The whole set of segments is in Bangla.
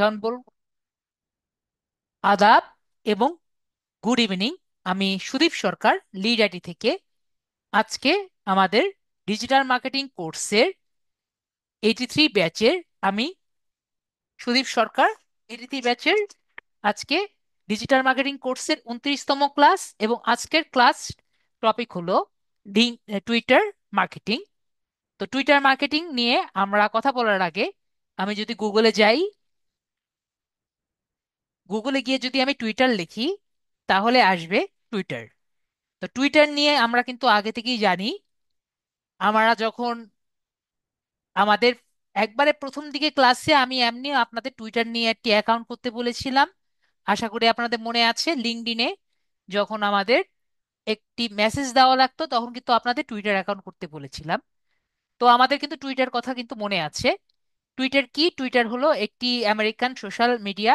জন বল। আদাব এবং গুড ইভিনিং। আমি সুদীপ সরকার, লিড আইটি থেকে। আজকে আমাদের ডিজিটাল মার্কেটিং কোর্সের 83 ব্যাচের আমি সুদীপ সরকার, 83 ব্যাচের আজকে ডিজিটাল মার্কেটিং কোর্সের 29তম ক্লাস, এবং আজকের ক্লাস টপিক হলো টুইটার মার্কেটিং। তো টুইটার মার্কেটিং নিয়ে আমরা কথা বলার আগে আমি যদি গুগলে যাই, গুগলে গিয়ে যদি আমি টুইটার লিখি তাহলে আসবে টুইটার। তো টুইটার নিয়ে আমরা কিন্তু আগে থেকেই জানি। আমরা যখন আমাদের একবারে প্রথম দিকে ক্লাসে আমি এমনি আপনাদের টুইটার নিয়ে একটি অ্যাকাউন্ট করতে বলেছিলাম। আশা করি আপনাদের মনে আছে, লিঙ্কডইনে যখন আমাদের একটি মেসেজ দেওয়া লাগতো তখন কিন্তু আপনাদের টুইটার অ্যাকাউন্ট করতে বলেছিলাম। তো আমাদের কিন্তু টুইটার কথা কিন্তু মনে আছে। টুইটার কি? টুইটার হলো একটি American social media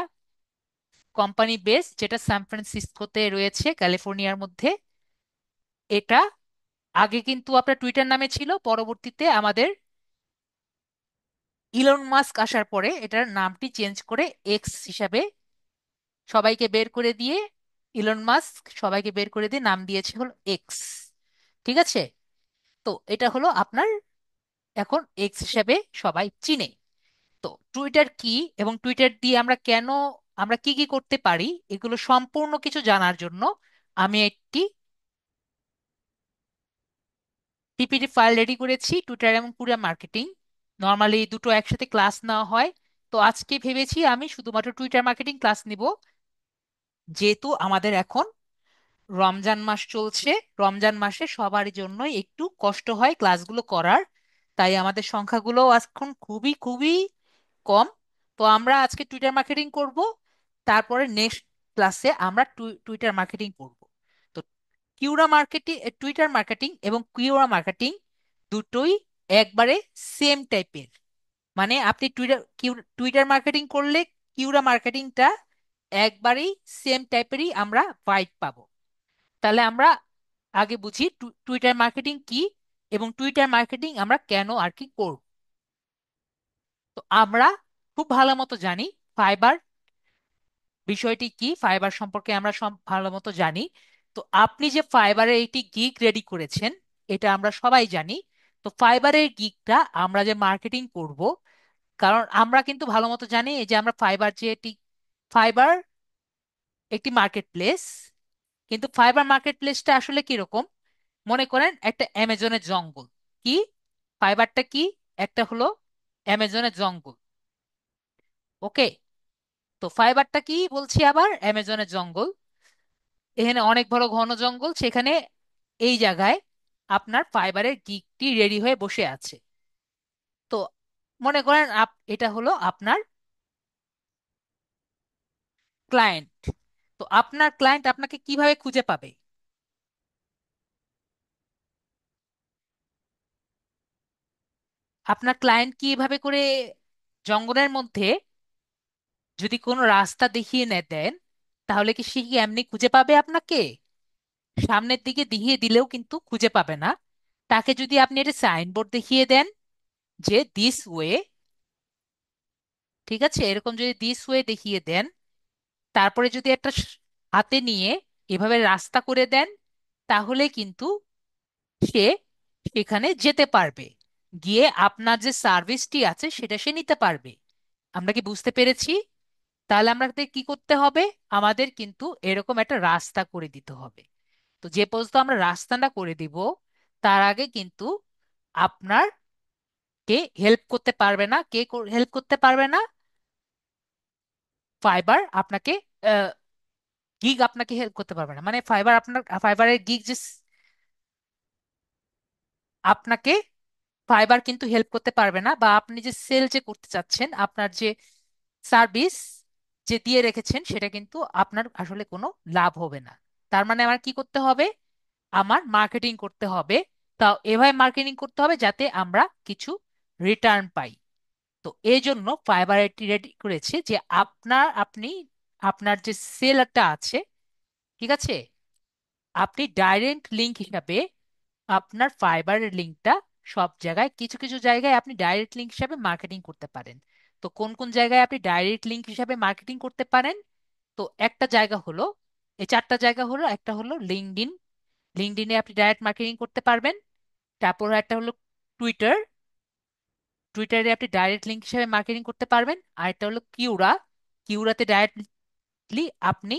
company base, যেটা সান ফ্রান্সিসকোতে রয়েছে, ক্যালিফোর্নিয়ার মধ্যে। এটা আগে কিন্তু আপনার টুইটার নামে ছিল, পরবর্তীতে আমাদের ইলন মাস্ক আসার পরে এটার নামটি চেঞ্জ করে এক্স হিসাবে সবাইকে বের করে দিয়ে, ইলন মাস্ক সবাইকে বের করে দিয়ে নাম দিয়েছে হলো এক্স। ঠিক আছে? তো এটা হলো আপনার এখন এক্স হিসাবে সবাই চিনে। তো টুইটার কি এবং টুইটার দিয়ে আমরা কেন, আমরা কি কি করতে পারি, এগুলো সম্পূর্ণ কিছু জানার জন্য আমি একটি পিপিটি ফাইল রেডি করেছি, টুইটার এবং পুরা মার্কেটিং। নর্মালি দুটো একসাথে ক্লাস নেওয়া হয়। তো আজকে ভেবেছি আমি শুধুমাত্র টুইটার মার্কেটিং ক্লাস নিব, যেহেতু আমাদের এখন রমজান মাস চলছে। রমজান মাসে সবার জন্যই একটু কষ্ট হয় ক্লাসগুলো করার, তাই আমাদের সংখ্যাগুলো এখন খুবই খুবই কম। তো আমরা আজকে টুইটার মার্কেটিং করব, তারপরে নেক্সট ক্লাসে আমরা টুইটার মার্কেটিং করব। তো কিউরা মার্কেটিং, টুইটার মার্কেটিং এবং কিউরা মার্কেটিং দুটোই একবারে সেম টাইপের। মানে আপনি টুইটার মার্কেটিং করলে কিউরা মার্কেটিংটা একবারেই সেম টাইপেরই আমরা ভাইব পাবো। তাহলে আমরা আগে বুঝি টুইটার মার্কেটিং কি এবং টুইটার মার্কেটিং আমরা কেন আর কি করব। তো আমরা খুব ভালো মতো জানি ফাইবার বিষয়টি কি, ফাইবার সম্পর্কে আমরা সব ভালো মতো জানি। তো আপনি যে ফাইবারের একটি গিগ রেডি করেছেন, এটা আমরা সবাই জানি। তো ফাইবারের গিগটা আমরা যে মার্কেটিং করব, কারণ আমরা কিন্তু ভালো মতো জানি এই যে আমরা ফাইবার যে একটি, ফাইবার একটি মার্কেট প্লেস। কিন্তু ফাইবার মার্কেট প্লেসটা আসলে কিরকম? মনে করেন একটা অ্যামাজনের জঙ্গল। কি? ফাইবারটা কি? একটা হলো অ্যামাজনের জঙ্গল। ওকে? তো ফাইবারটা কি বলছি আবার, অ্যামাজনের জঙ্গল। এখানে অনেক বড় ঘন জঙ্গল, সেখানে এই জায়গায় আপনার ফাইবারের গিগটি রেডি হয়ে বসে আছে। তো মনে করেন এটা হলো আপনার ক্লায়েন্ট। তো আপনার ক্লায়েন্ট আপনাকে কিভাবে খুঁজে পাবে? আপনার ক্লায়েন্ট কিভাবে করে জঙ্গলের মধ্যে যদি কোনো রাস্তা দেখিয়ে দেন, তাহলে কি সে কি এমনি খুঁজে পাবে আপনাকে? সামনের দিকে দেখিয়ে দিলেও কিন্তু খুঁজে পাবে না। তাকে যদি আপনি একটা সাইনবোর্ড দেখিয়ে দেন যে দিস ওয়ে, ঠিক আছে, এরকম যদি দিস ওয়ে দেখিয়ে দেন, তারপরে যদি একটা হাতে নিয়ে এভাবে রাস্তা করে দেন, তাহলে কিন্তু সে সেখানে যেতে পারবে, গিয়ে আপনার যে সার্ভিসটি আছে সেটা সে নিতে পারবে। আমরা কি বুঝতে পেরেছি? তাহলে আমাদের কি করতে হবে? আমাদের কিন্তু এরকম একটা রাস্তা করে দিতে হবে। তো যে পর্যন্ত আমরা রাস্তাটা করে দিব, তার আগে কিন্তু আপনার কে হেল্প করতে পারবে না। কে হেল্প করতে পারবে না? ফাইবার আপনাকে, গিগ আপনাকে হেল্প করতে পারবে না। মানে ফাইবার আপনার, ফাইবারের গিগ যে আপনাকে, ফাইবার কিন্তু হেল্প করতে পারবে না। বা আপনি যে সেল যে করতে চাচ্ছেন, আপনার যে সার্ভিস যে দিয়ে রেখেছেন, সেটা কিন্তু আপনার আসলে কোনো লাভ হবে না। তার মানে আমার কি করতে হবে? আমার মার্কেটিং করতে হবে। তাও এভাবে মার্কেটিং করতে হবে যাতে আমরা কিছু রিটার্ন পাই। তো এই জন্য ফাইবার এটি রেডি করেছে যে আপনি আপনার যে সেলারটা আছে, ঠিক আছে, আপনি ডাইরেক্ট লিংক হিসাবে আপনার ফাইবারের লিংকটা সব জায়গায়, কিছু কিছু জায়গায় আপনি ডাইরেক্ট লিংক হিসাবে মার্কেটিং করতে পারেন। তো তো কোন কোন জায়গায় আপনি ডাইরেক্ট লিঙ্ক হিসাবে মার্কেটিং করতে পারেন? তো একটা জায়গা হলো, এই চারটা জায়গা হলো, একটা হলো লিঙ্কডইন, লিঙ্কডইনে আপনি ডাইরেক্ট মার্কেটিং করতে পারবেন। তারপর একটা হলো টুইটার, টুইটারে আপনি ডাইরেক্ট লিঙ্ক হিসেবে মার্কেটিং করতে পারবেন। আর একটা হলো কিউরা, কিউরাতে ডাইরেক্টলি আপনি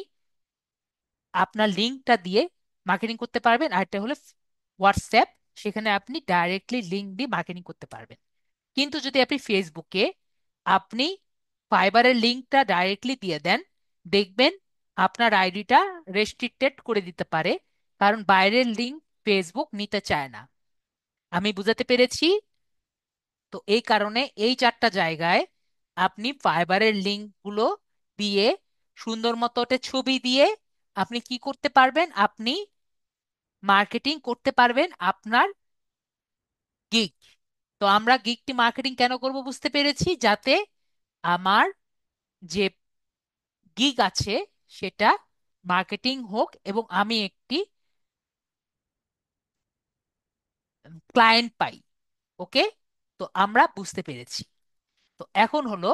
আপনার লিঙ্কটা দিয়ে মার্কেটিং করতে পারবেন। আর একটা হলো হোয়াটসঅ্যাপ, সেখানে আপনি ডাইরেক্টলি লিঙ্ক দিয়ে মার্কেটিং করতে পারবেন। কিন্তু যদি আপনি ফেসবুকে আপনি ফাইবারের লিঙ্কটা ডাইরেক্টলি দিয়ে দেন, দেখবেন আপনার আইডিটা রেস্ট্রিক্টেড করে দিতে পারে, কারণ বাইরের লিঙ্ক ফেসবুক নিতে চায় না। আমি বুঝাতে পেরেছি? তো এই কারণে এই চারটা জায়গায় আপনি ফাইবারের লিঙ্কগুলো দিয়ে সুন্দর মতো একটা ছবি দিয়ে আপনি কি করতে পারবেন, আপনি মার্কেটিং করতে পারবেন আপনার গিগ। তো আমরা গিগটি মার্কেটিং কেন করব বুঝতে পেরেছি, যাতে আমার যে গিগ আছে সেটা মার্কেটিং হোক এবং আমি একটি ক্লায়েন্ট পাই। ওকে, তো আমরা বুঝতে পেরেছি। তো এখন হলো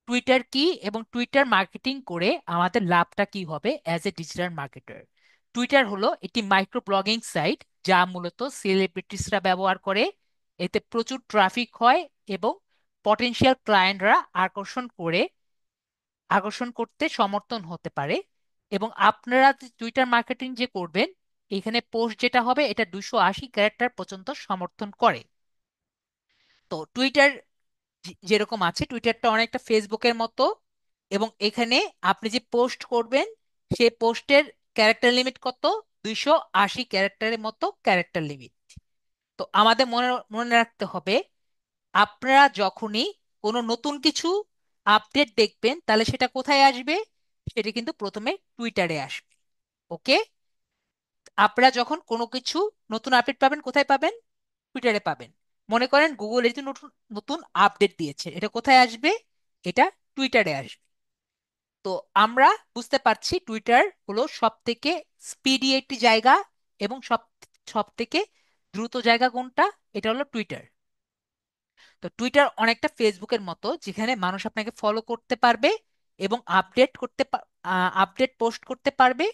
টুইটার কি এবং টুইটার মার্কেটিং করে আমাদের লাভটা কি হবে as a digital marketer. Twitter হলো একটি মাইক্রো ব্লগিং সাইট যা মূলত সেলিব্রিটিসরা ব্যবহার করে। এতে প্রচুর ট্রাফিক হয় এবং পটেনশিয়াল ক্লায়েন্টরা আকর্ষণ করতে সমর্থন হতে পারে। এবং আপনারা যে টুইটার মার্কেটিং যে করবেন, এখানে পোস্ট যেটা হবে এটা 280 ক্যারেক্টার পর্যন্ত সমর্থন করে। তো টুইটার যেরকম আছে, টুইটারটা অনেকটা ফেসবুকের মতো, এবং এখানে আপনি যে পোস্ট করবেন সেই পোস্টের ক্যারেক্টার লিমিট কত? 280 ক্যারেক্টারের মতো ক্যারেক্টার লিমিট। তো আমাদের মনে মনে রাখতে হবে, আপনারা যখনই কোনো নতুন কিছু আপডেট দেখবেন তাহলে সেটা কোথায় আসবে? সেটা কিন্তু প্রথমে টুইটারে আসবে। ওকে, আপনারা যখন কোনো কিছু নতুন আপডেট পাবেন কোথায় পাবেন? টুইটারে পাবেন। মনে করেন গুগল এই যে নতুন নতুন আপডেট দিয়েছে, এটা কোথায় আসবে? এটা টুইটারে আসবে। তো আমরা বুঝতে পারছি টুইটার হলো সব থেকে স্পিডি একটি জায়গা, এবং সব সব থেকে দ্রুত জায়গা কোনটা? এটা হলো টুইটার। তো টুইটার অনেকটা ফেসবুকের মতো, যেখানে মানুষ আপনাকে ফলো করতে পারবে এবং আপডেট পোস্ট করতে পারবে,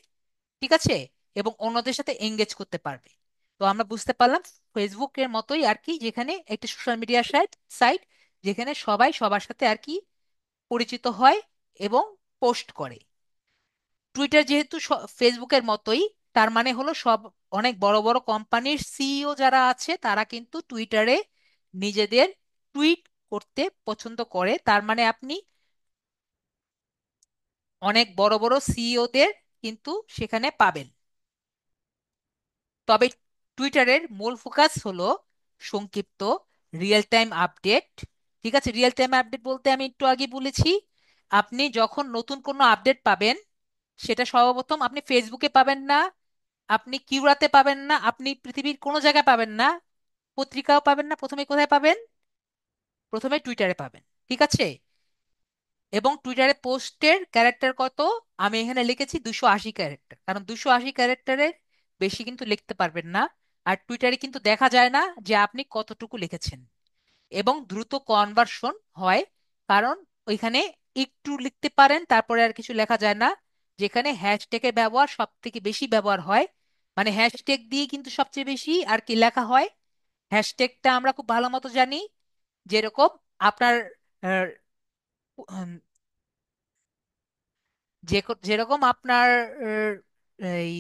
ঠিক আছে, এবং অন্যদের সাথে এঙ্গেজ করতে পারবে। তো আমরা বুঝতে পারলাম ফেসবুকের মতোই আর কি, যেখানে একটা সোশ্যাল মিডিয়া সাইট সাইট যেখানে সবাই সবার সাথে আর কি পরিচিত হয় এবং পোস্ট করে। টুইটার যেহেতু ফেসবুকের মতোই, তার মানে হলো সব অনেক বড় বড় কোম্পানির সিইও যারা আছে তারা কিন্তু টুইটারে নিজেদের টুইট করতে পছন্দ করে। তার মানে আপনি অনেক বড় বড় সিইওদের কিন্তু সেখানে পাবেন। তবে টুইটারের মূল ফোকাস হলো সংক্ষিপ্ত রিয়েল টাইম আপডেট। ঠিক আছে, রিয়েল টাইম আপডেট বলতে আমি একটু আগে বলেছি, আপনি যখন নতুন কোনো আপডেট পাবেন সেটা সর্বপ্রথম আপনি ফেসবুকে পাবেন না, আপনি কিউরাতে পাবেন না, আপনি পৃথিবীর কোনো জায়গায় পাবেন না, পত্রিকাও পাবেন না। প্রথমে কোথায় পাবেন? প্রথমে টুইটারে পাবেন। ঠিক আছে, এবং টুইটারে পোস্টের ক্যারেক্টার কত? আমি এখানে লিখেছি 280 ক্যারেক্টার, কারণ 280 ক্যারেক্টারের বেশি কিন্তু লিখতে পারবেন না। আর টুইটারে কিন্তু দেখা যায় না যে আপনি কতটুকু লিখেছেন, এবং দ্রুত কনভার্সন হয়, কারণ ওইখানে একটু লিখতে পারেন তারপরে আর কিছু লেখা যায় না। যেখানে হ্যাশট্যাগের ব্যবহার সব থেকে বেশি ব্যবহার হয়, মানে হ্যাশট্যাগ দিয়ে কিন্তু সবচেয়ে বেশি আর কি লেখা হয়। হ্যাশট্যাগটা আমরা খুব ভালো মতো জানি, যেরকম আপনার আহ, উম, যেরকম আপনার এই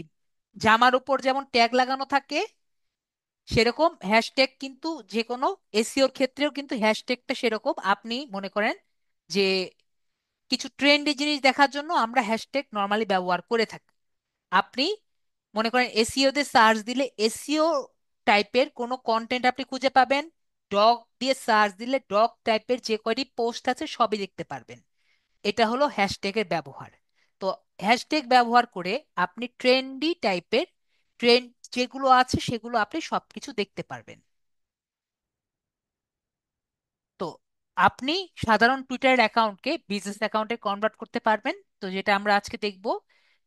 জামার উপর যেমন ট্যাগ লাগানো থাকে, সেরকম হ্যাশট্যাগ কিন্তু যে কোনো এসইওর ক্ষেত্রেও কিন্তু হ্যাশট্যাগটা সেরকম। আপনি মনে করেন যে কিছু ট্রেন্ডি জিনিস দেখার জন্য আমরা হ্যাশট্যাগ নর্মালি ব্যবহার করে থাকি। আপনি মনে করেন এসইও তে সার্চ দিলে এসইও টাইপের কোনো কন্টেন্ট আপনি খুঁজে পাবেন, ডগ দিয়ে সার্চ দিলে ডগ টাইপের যে কয়টি পোস্ট আছে সবই দেখতে পারবেন। এটা হলো হ্যাশট্যাগের ব্যবহার। তো হ্যাশট্যাগ ব্যবহার করে আপনি ট্রেন্ডি টাইপের ট্রেন্ড যেগুলো আছে সেগুলো আপনি সবকিছু দেখতে পারবেন। তো আপনি সাধারণ টুইটার অ্যাকাউন্টকে বিজনেস অ্যাকাউন্টে কনভার্ট করতে পারবেন। তো যেটা আমরা আজকে দেখব,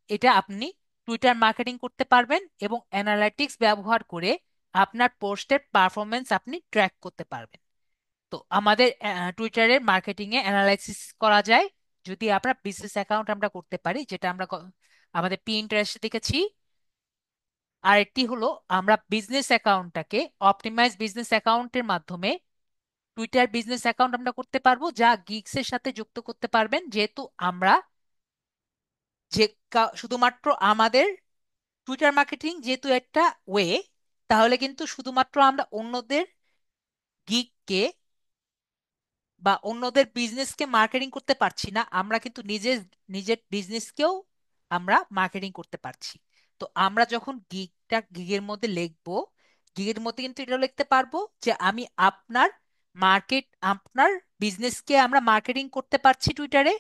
এটা আপনি টুইটার মার্কেটিং করতে পারবেন এবং অ্যানালাইটিক্স ব্যবহার করে আপনার পোস্টের পারফরমেন্স আপনি ট্র্যাক করতে পারবেন। তো আমাদের টুইটারের মার্কেটিং এ অ্যানালাইসিস করা যায় যদি আমরা বিজনেস অ্যাকাউন্ট আমরা করতে পারি, যেটা আমরা আমাদের পিন্টারেস্টে দেখেছি। আর একটি হলো আমরা বিজনেস অ্যাকাউন্টটাকে অপটিমাইজ বিজনেস অ্যাকাউন্টের মাধ্যমে টুইটার বিজনেস অ্যাকাউন্ট আমরা করতে পারবো, যা গিগস এর সাথে যুক্ত করতে পারবেন। যেহেতু আমরা যে শুধুমাত্র আমাদের টুইটার মার্কেটিং যেহেতু একটা ওয়ে, তাহলে কিন্তু শুধুমাত্র আমরা অন্যদের গিগকে বা অন্যদের বিজনেসকে মার্কেটিং করতে পারছি না, আমরা কিন্তু নিজের নিজের বিজনেসকেও আমরা মার্কেটিং করতে পারছি। তো আমরা যখন গিগের মধ্যে লিখবো, গিগের মধ্যে কিন্তু এটা লিখতে পারবো যে আমি আপনার আপনার বিজনেসকে আমরা মার্কেটিং করতে পারছি টুইটারে।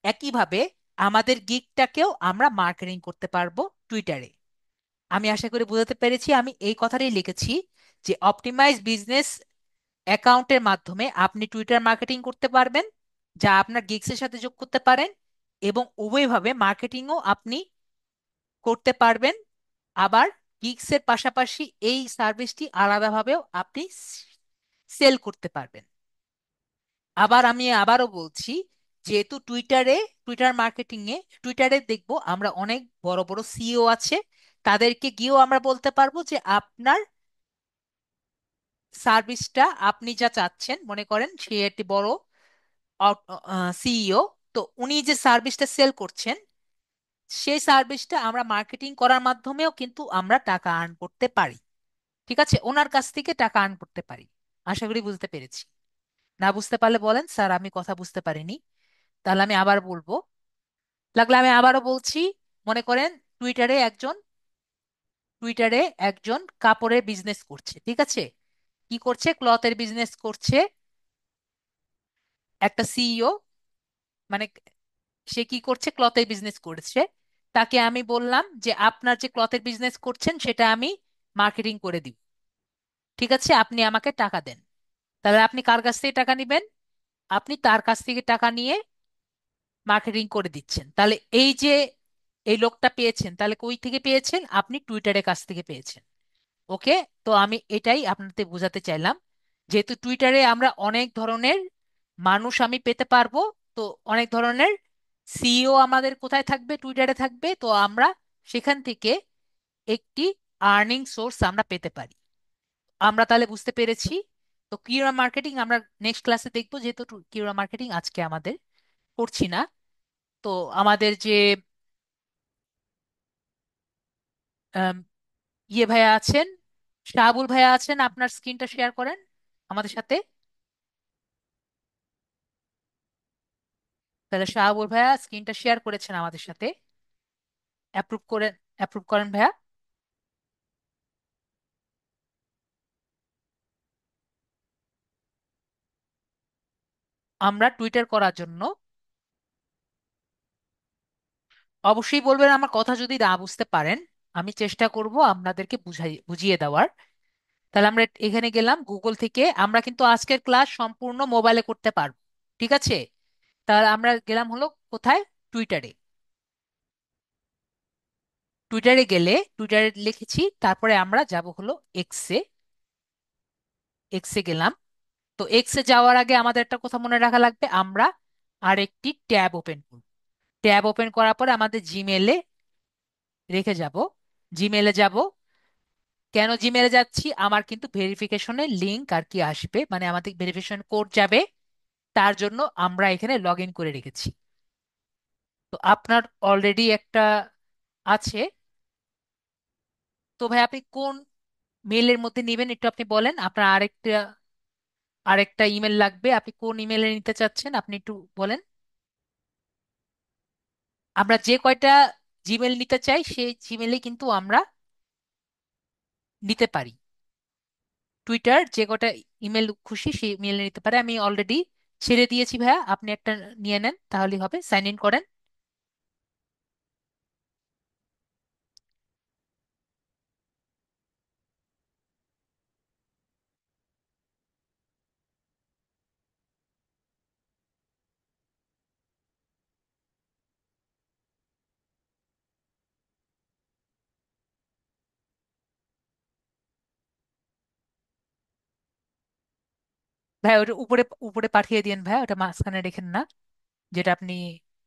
একইভাবে আমাদের গিগটাকেও আমরা মার্কেটিং করতে পারবো টুইটারে। আমি আশা করি বোঝাতে পেরেছি। আমি এই কথাটাই লিখেছি যে অপটিমাইজ বিজনেস অ্যাকাউন্টের মাধ্যমে আপনি টুইটার মার্কেটিং করতে পারবেন, যা আপনার গিগসের সাথে যোগ করতে পারেন, এবং উভয়ভাবে মার্কেটিংও আপনি করতে পারবেন। আবার গিগসের পাশাপাশি এই সার্ভিসটি আলাদাভাবেও আপনি সেল করতে পারবেন। আবার আমি আবারও বলছি, যেহেতু টুইটার মার্কেটিং এ টুইটারে দেখবো আমরা অনেক বড় বড় সিইও আছে, তাদেরকে গিয়েও আমরা বলতে পারবো যে আপনার সার্ভিসটা আপনি যা চাচ্ছেন, মনে করেন সে একটি বড় সিইও, তো উনি যে সার্ভিসটা সেল করছেন সেই সার্ভিসটা আমরা মার্কেটিং করার মাধ্যমেও কিন্তু আমরা টাকা আর্ন করতে পারি। ঠিক আছে, ওনার কাছ থেকে টাকা আর্ন করতে পারি। আশা করি বুঝতে পেরেছি। না বুঝতে পারলে বলেন স্যার আমি কথা বুঝতে পারিনি, তাহলে আমি আবার বলবো। লাগলে আমি আবারও বলছি। মনে করেন টুইটারে একজন টুইটারে একজন কাপড়ের বিজনেস করছে, ঠিক আছে, কি করছে, ক্লথের বিজনেস করছে, একটা সিইও, মানে সে কি করছে, ক্লথের বিজনেস করছে। তাকে আমি বললাম যে আপনার যে ক্লথের বিজনেস করছেন সেটা আমি মার্কেটিং করে দিব, ঠিক আছে, আপনি আমাকে টাকা দেন। তাহলে আপনি কার কাছ থেকে টাকা নেবেন? আপনি তার কাছ থেকে টাকা নিয়ে মার্কেটিং করে দিচ্ছেন। তাহলে এই যে এই লোকটা পেয়েছেন, তাহলে কই থেকে পেয়েছেন? আপনি টুইটারের কাছ থেকে পেয়েছেন। ওকে, তো আমি এটাই আপনাদের বোঝাতে চাইলাম। যেহেতু টুইটারে আমরা অনেক ধরনের মানুষ আমি পেতে পারবো, তো অনেক ধরনের সিইও আমাদের কোথায় থাকবে? টুইটারে থাকবে। তো আমরা সেখান থেকে একটি আর্নিং সোর্স আমরা পেতে পারি। আমরা তাহলে বুঝতে পেরেছি। তো কিউরা মার্কেটিং আমরা নেক্সট ক্লাসে দেখবো, যেহেতু কিউরা মার্কেটিং আজকে আমাদের করছি না। তো আমাদের যে আম, ইয়ে ভাইয়া আছেন, শাহাবুল ভাইয়া আছেন, আপনার স্ক্রিনটা শেয়ার করেন আমাদের সাথে। তাহলে শাহাবুল ভাইয়া স্ক্রিনটা শেয়ার করেছেন আমাদের সাথে, অ্যাপ্রুভ করেন ভাইয়া। আমরা টুইটার করার জন্য অবশ্যই বলবেন, আমার কথা যদি না বুঝতে পারেন আমি চেষ্টা করব আপনাদেরকে বুঝিয়ে দেওয়ার। তাহলে আমরা এখানে গেলাম গুগল থেকে, আমরা কিন্তু আজকের ক্লাস সম্পূর্ণ মোবাইলে করতে পারবো, ঠিক আছে। তাহলে আমরা গেলাম হলো কোথায়? টুইটারে। টুইটারে গেলে টুইটারে লিখেছি, তারপরে আমরা যাব হলো এক্সে। এক্সে গেলাম। তো এক্সে যাওয়ার আগে আমাদের একটা কথা মনে রাখা লাগবে, আমরা আরেকটি ট্যাব ওপেন করব। ট্যাব ওপেন করার পরে আমাদের জিমেলে রেখে যাব। জিমেলে যাব। কেন জিমেলে যাচ্ছি? আমার কিন্তু ভেরিফিকেশনের লিংক আর কি আসবে, মানে আমাদের ভেরিফিকেশন কোড যাবে, তার জন্য আমরা এখানে লগ ইন করে রেখেছি। তো আপনার অলরেডি একটা আছে। তো ভাই আপনি কোন মেইলের মধ্যে নেবেন একটু আপনি বলেন। আপনার আরেকটা ইমেল লাগবে, আপনি কোন ইমেলে নিতে চাচ্ছেন আপনি একটু বলেন। আমরা যে কয়টা জিমেল নিতে চাই সেই জিমেলে কিন্তু আমরা নিতে পারি। টুইটার যে কটা ইমেল খুশি সেই ইমেলে নিতে পারে। আমি অলরেডি ছেড়ে দিয়েছি ভাইয়া, আপনি একটা নিয়ে নেন তাহলেই হবে, সাইন ইন করেন। ভাই ওটা উপরে উপরে পাঠিয়ে দিন ভাই, ওটা মাঝখানে রেখেন না, যেটা আপনি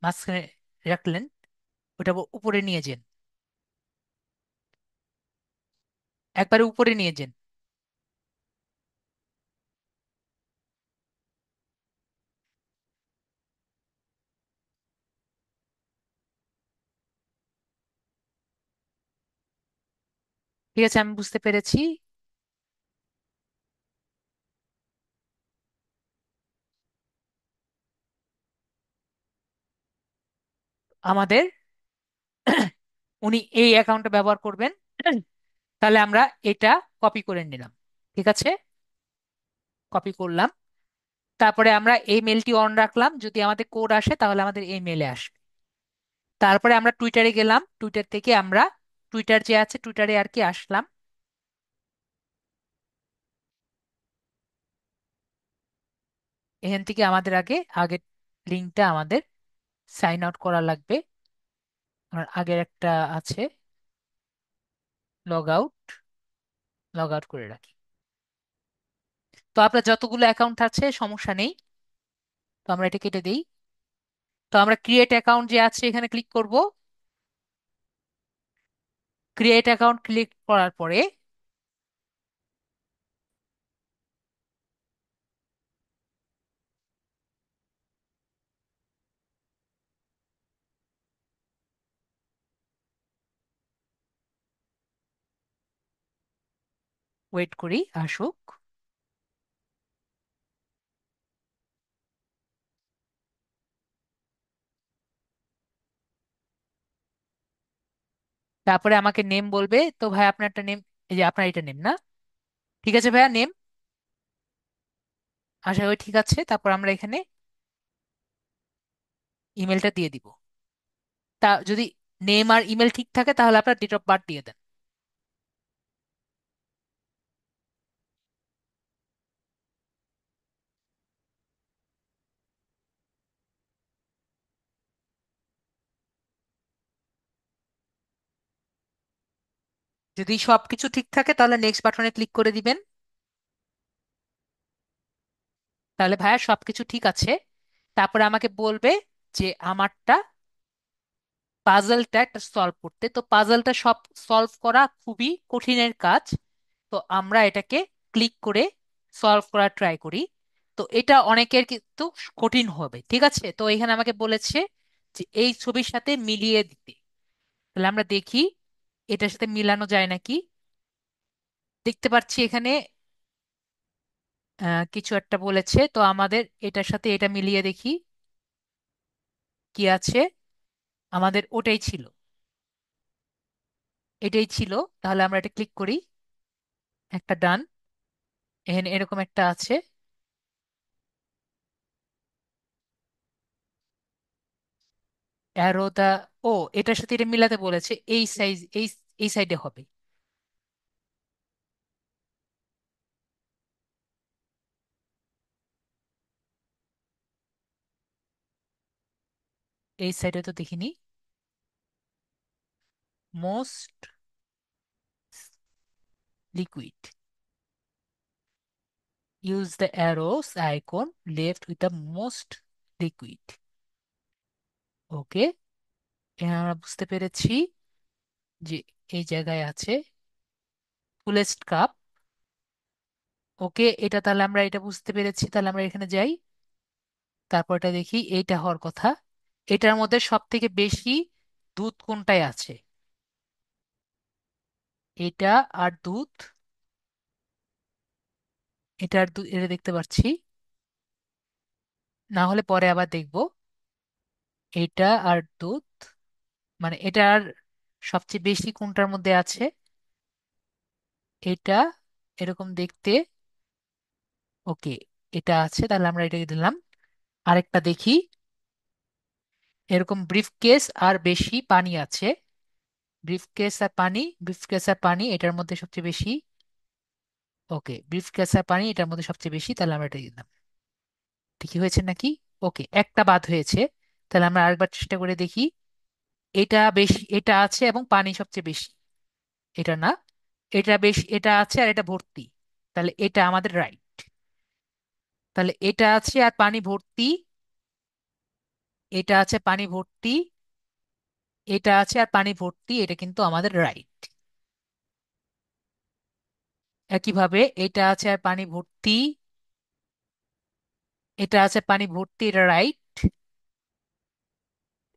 মাঝখানে রাখলেন ওটা উপরে নিয়ে যান, একবারে উপরে নিয়ে যান। ঠিক আছে, আমি বুঝতে পেরেছি। আমাদের উনি এই অ্যাকাউন্টটা ব্যবহার করবেন, তাহলে আমরা এটা কপি করে নিলাম। ঠিক আছে, কপি করলাম। তারপরে আমরা এই মেলটি অন রাখলাম, যদি আমাদের কোড আসে তাহলে আমাদের এই মেলে আসবে। তারপরে আমরা টুইটারে গেলাম, টুইটার থেকে আমরা টুইটার যে আছে টুইটারে আর কি আসলাম। এখান থেকে আমাদের আগে আগের লিঙ্কটা আমাদের সাইন আউট করা লাগবে। আমার আগের একটা আছে, লগ আউট, লগ আউট করে রাখি। তো আপনার যতগুলো অ্যাকাউন্ট আছে সমস্যা নেই, তো আমরা এটা কেটে দিই। তো আমরা ক্রিয়েট অ্যাকাউন্ট যে আছে এখানে ক্লিক করব। ক্রিয়েট অ্যাকাউন্ট ক্লিক করার পরে ওয়েট করি আসুক। তারপরে আমাকে নেম বলবে, তো ভাই আপনারটা নেম, এই যে আপনার এটা নেম না? ঠিক আছে ভাইয়া, নেম আশা করি ঠিক আছে। তারপর আমরা এখানে ইমেলটা দিয়ে দিব। তা যদি নেম আর ইমেল ঠিক থাকে তাহলে আপনার ডেট অফ বার্থ দিয়ে দেন। যদি সবকিছু ঠিক থাকে তাহলে নেক্সট বাটনে ক্লিক করে দিবেন। তাহলে ভাইয়া সবকিছু ঠিক আছে। তারপরে আমাকে বলবে যে আমারটা পাজলটা একটা সলভ করতে। তো পাজলটা সব সলভ করা খুবই কঠিনের কাজ। তো আমরা এটাকে ক্লিক করে সলভ করার ট্রাই করি। তো এটা অনেকের কিন্তু কঠিন হবে। ঠিক আছে, তো এখানে আমাকে বলেছে যে এই ছবির সাথে মিলিয়ে দিতে। তাহলে আমরা দেখি এটার সাথে মিলানো যায় নাকি। দেখতে পাচ্ছি এখানে কিছু একটা বলেছে, তো আমাদের এটার সাথে এটা মিলিয়ে দেখি কি আছে। আমাদের ওটাই ছিল, এটাই ছিল। তাহলে আমরা এটা ক্লিক করি, একটা ডান। এখানে এরকম একটা আছে, অ্যারো দা, ও এটার সাথে এটা মিলাতে বলেছে, এই সাইজ, এই সাইডে হবে। এই সাইডে তো দেখিনি। Most liquid, use the arrows icon left with the most liquid. Okay, আমরা বুঝতে পেরেছি যে এই জায়গায় আছে ফুলেস্ট কাপ। ওকে, এটা তাহলে আমরা এটা বুঝতে পেরেছি। তাহলে আমরা এখানে যাই, তারপর এটা দেখি এইটা হওয়ার কথা। এটার মধ্যে সব থেকে বেশি দুধ কোনটায় আছে? এটা আর দুধ, এটা আর দুধ, এটা দেখতে পাচ্ছি। না হলে পরে আবার দেখবো। এটা আর দুধ, মানে এটার সবচেয়ে বেশি কোনটার মধ্যে আছে? এটা এরকম দেখতে। ওকে, এটা আছে, তাহলে আমরা এটাকে দিলাম। আরেকটা দেখি, এরকম ব্রিফ কেস আর বেশি পানি আছে। ব্রিফ কেস আর পানি, ব্রিফ কেস আর পানি এটার মধ্যে সবচেয়ে বেশি। ওকে, ব্রিফ কেস আর পানি এটার মধ্যে সবচেয়ে বেশি, তাহলে আমরা এটা দিলাম। ঠিকই হয়েছে নাকি? ওকে, একটা বাদ হয়েছে। তাহলে আমরা আরেকবার চেষ্টা করে দেখি। এটা বেশি, এটা আছে এবং পানি সবচেয়ে বেশি। এটা না, এটা বেশি, এটা আছে আর এটা ভর্তি। তাহলে এটা আমাদের রাইট। তাহলে এটা আছে আর পানি ভর্তি, এটা আছে পানি ভর্তি, এটা আছে আর পানি ভর্তি, এটা কিন্তু আমাদের রাইট। একইভাবে এটা আছে আর পানি ভর্তি, এটা আছে পানি ভর্তি, এটা রাইট।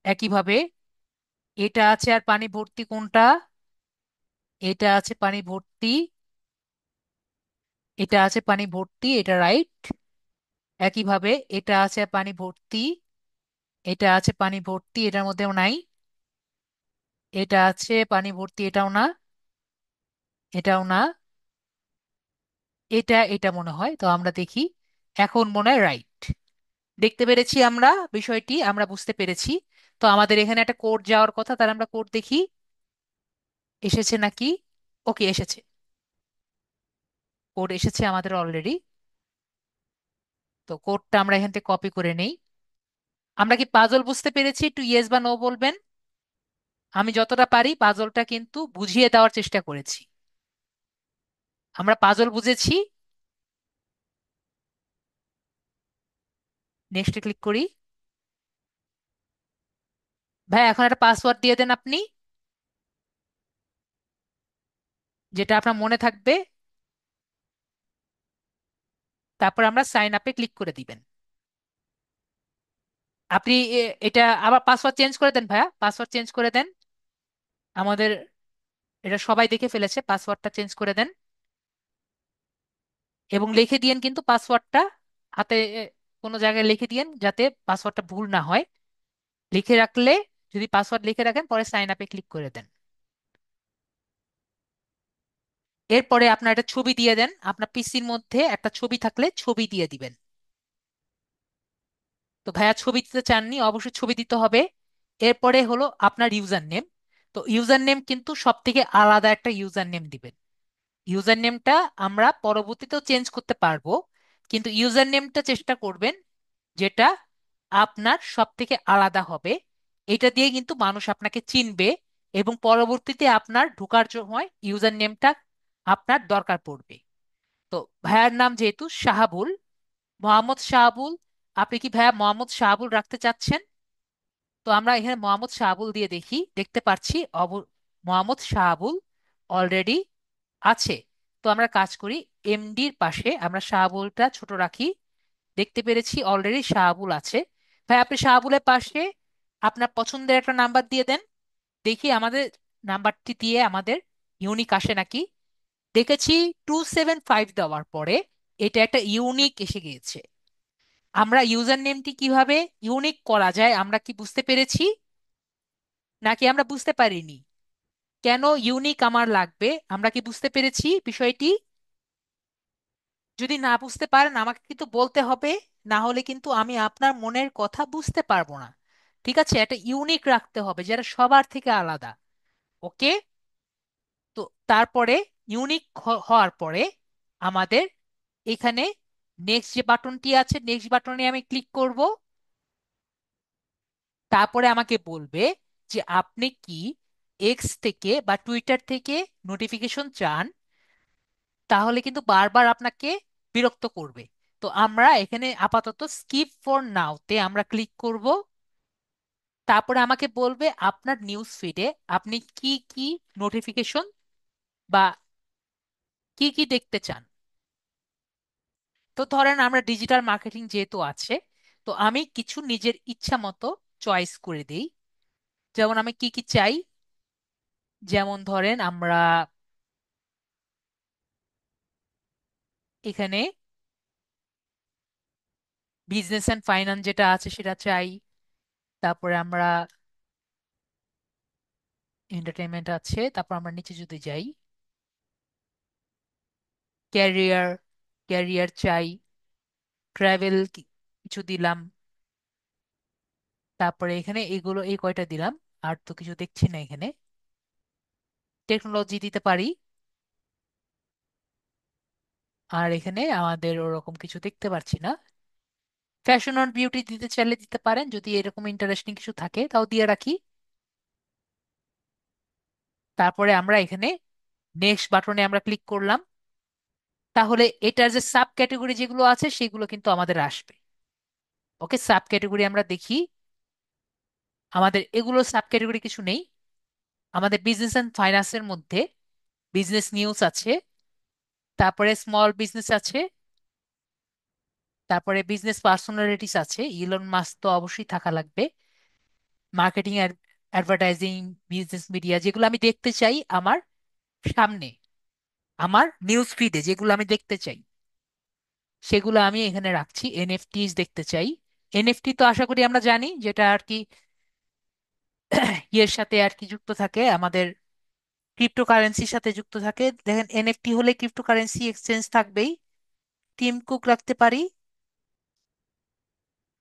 একইভাবে এটা আছে আর পানি ভর্তি কোনটা, এটা আছে পানি ভর্তি, এটা আছে পানি ভর্তি, এটা রাইট। একইভাবে এটা আছে আর পানি ভর্তি, এটা আছে পানি ভর্তি, এটার মধ্যেও নাই। এটা আছে পানি ভর্তি, এটাও না, এটাও না, এটা মনে হয়। তো আমরা দেখি, এখন মনে হয় রাইট। দেখতে পেরেছি আমরা, বিষয়টি আমরা বুঝতে পেরেছি। তো আমাদের এখানে একটা কোড যাওয়ার কথা, তাহলে আমরা কোড দেখি এসেছে নাকি। ওকে, এসেছে, কোড এসেছে আমাদের অলরেডি। তো কোডটা আমরা এখান থেকে কপি করে নেই। আমরা কি পাজল বুঝতে পেরেছি? একটু ইয়েস বা নো বলবেন। আমি যতটা পারি পাজলটা কিন্তু বুঝিয়ে দেওয়ার চেষ্টা করেছি। আমরা পাজল বুঝেছি। নেক্সটে ক্লিক করি। ভাই এখন একটা পাসওয়ার্ড দিয়ে দেন আপনি, যেটা আপনার মনে থাকবে। তারপর আমরা সাইন আপে ক্লিক করে দিবেন। আপনি এটা আবার পাসওয়ার্ড চেঞ্জ করে দেন ভাইয়া, পাসওয়ার্ড চেঞ্জ করে দেন। আমাদের এটা সবাই দেখে ফেলেছে, পাসওয়ার্ডটা চেঞ্জ করে দেন। এবং লিখে দিয়েন কিন্তু পাসওয়ার্ডটা, হাতে কোনো জায়গায় লিখে দিয়েন যাতে পাসওয়ার্ডটা ভুল না হয়। লিখে রাখলে, যদি পাসওয়ার্ড লিখে রাখেন পরে সাইন আপে ক্লিক করে দেন। এরপরে আপনার একটা ছবি দিয়ে দেন, আপনার পিসির মধ্যে একটা ছবি থাকলে ছবি দিয়ে দিবেন। তো ভাইয়া ছবি দিতে চাননি, অবশ্যই ছবি দিতে হবে। এরপরে হলো আপনার ইউজার নেম। তো ইউজার নেম কিন্তু সব থেকে আলাদা একটা ইউজার নেম দিবেন। ইউজার নেমটা আমরা পরবর্তীতেও চেঞ্জ করতে পারবো, কিন্তু ইউজার নেমটা চেষ্টা করবেন যেটা আপনার সব থেকে আলাদা হবে। এটা দিয়ে কিন্তু মানুষ আপনাকে চিনবে, এবং পরবর্তীতে আপনার ঢোকার সময় ইউজার নেমটা আপনার দরকার পড়বে। তো ভাইয়ার নাম যেহেতু শাহাবুল, মোহাম্মদ শাহাবুল, আপনি কি ভাইয়া মোহাম্মদ শাহাবুল রাখতে চাচ্ছেন? তো আমরা এখানে মোহাম্মদ শাহাবুল দিয়ে দেখি, দেখতে পাচ্ছি মোহাম্মদ শাহাবুল অলরেডি আছে। তো আমরা কাজ করি, এমডির পাশে আমরা শাহাবুলটা ছোট রাখি। দেখতে পেরেছি অলরেডি শাহাবুল আছে। ভাই আপনি শাহাবুলের পাশে আপনার পছন্দের একটা নাম্বার দিয়ে দেন, দেখি আমাদের নাম্বারটি দিয়ে আমাদের ইউনিক আসে নাকি। দেখেছি 275 দেওয়ার পরে এটা একটা ইউনিক এসে গিয়েছে। আমরা ইউজার নেমটি কিভাবে ইউনিক করা যায় আমরা কি বুঝতে পেরেছি, নাকি আমরা বুঝতে পারিনি? কেন ইউনিক আমার লাগবে আমরা কি বুঝতে পেরেছি বিষয়টি? যদি না বুঝতে পারেন আমাকে কিন্তু বলতে হবে, না হলে কিন্তু আমি আপনার মনের কথা বুঝতে পারবো না। ঠিক আছে, এটা ইউনিক রাখতে হবে যেটা সবার থেকে আলাদা। ওকে। তো তারপরে ইউনিক হওয়ার পরে আমাদের এখানে নেক্সট যে বাটনটি আছে, নেক্সট বাটনে আমি ক্লিক করব। তারপরে আমাকে বলবে যে আপনি কি এক্স থেকে বা টুইটার থেকে নোটিফিকেশন চান, তাহলে কিন্তু বারবার আপনাকে বিরক্ত করবে। তো আমরা এখানে আপাতত স্কিপ ফর নাওতে আমরা ক্লিক করব। তারপরে আমাকে বলবে আপনার নিউজ ফিডে আপনি কি কি নোটিফিকেশন বা কি কি দেখতে চান। তো ধরেন আমরা ডিজিটাল মার্কেটিং যেহেতু আছে, তো আমি কিছু নিজের ইচ্ছা মতো চয়েস করে দিই। যেমন আমি কি কি চাই, যেমন ধরেন আমরা এখানে বিজনেস অ্যান্ড ফাইন্যান্স যেটা আছে সেটা চাই। তারপরে আমরা এন্টারটেনমেন্ট আছে, তারপর আমরা নিচে যদি যাই, ক্যারিয়ার, ক্যারিয়ার চাই। ট্রাভেল কিছু দিলাম। তারপরে এখানে এগুলো এই কয়টা দিলাম, আর তো কিছু দেখছি না এখানে। টেকনোলজি দিতে পারি। আর এখানে আমাদের ওরকম কিছু দেখতে পাচ্ছি না। ফ্যাশন অ্যান্ড বিউটি দিতে চাইলে দিতে পারেন, যদি এরকম ইন্টারেস্টিং কিছু থাকে তাও দিয়ে রাখি। তারপরে আমরা এখানে নেক্সট বাটনে আমরা ক্লিক করলাম। তাহলে এটার যে সাব ক্যাটাগরি যেগুলো আছে সেগুলো কিন্তু আমাদের আসবে। ওকে, সাব ক্যাটাগরি আমরা দেখি। আমাদের এগুলো সাব ক্যাটাগরি কিছু নেই। আমাদের বিজনেস অ্যান্ড ফাইন্যান্সের মধ্যে বিজনেস নিউজ আছে, তারপরে স্মল বিজনেস আছে, তারপরে বিজনেস পার্সোনালিটিস আছে, ইলন মাস্ক তো অবশ্যই থাকা লাগবে, মার্কেটিং, অ্যাডভার্টাইজিং, বিজনেস মিডিয়া, যেগুলো আমি দেখতে চাই আমার সামনে, আমার নিউজ ফিডে যেগুলো আমি দেখতে চাই সেগুলো আমি এখানে রাখছি। এনএফটিস দেখতে চাই। এনএফটি তো আশা করি আমরা জানি, যেটা আর কি ইয়ের সাথে আর কি যুক্ত থাকে, আমাদের ক্রিপ্টোকারেন্সির সাথে যুক্ত থাকে। দেখেন, এনএফটি হলে ক্রিপ্টোকারেন্সি এক্সচেঞ্জ থাকবেই। টিম কুক রাখতে পারি,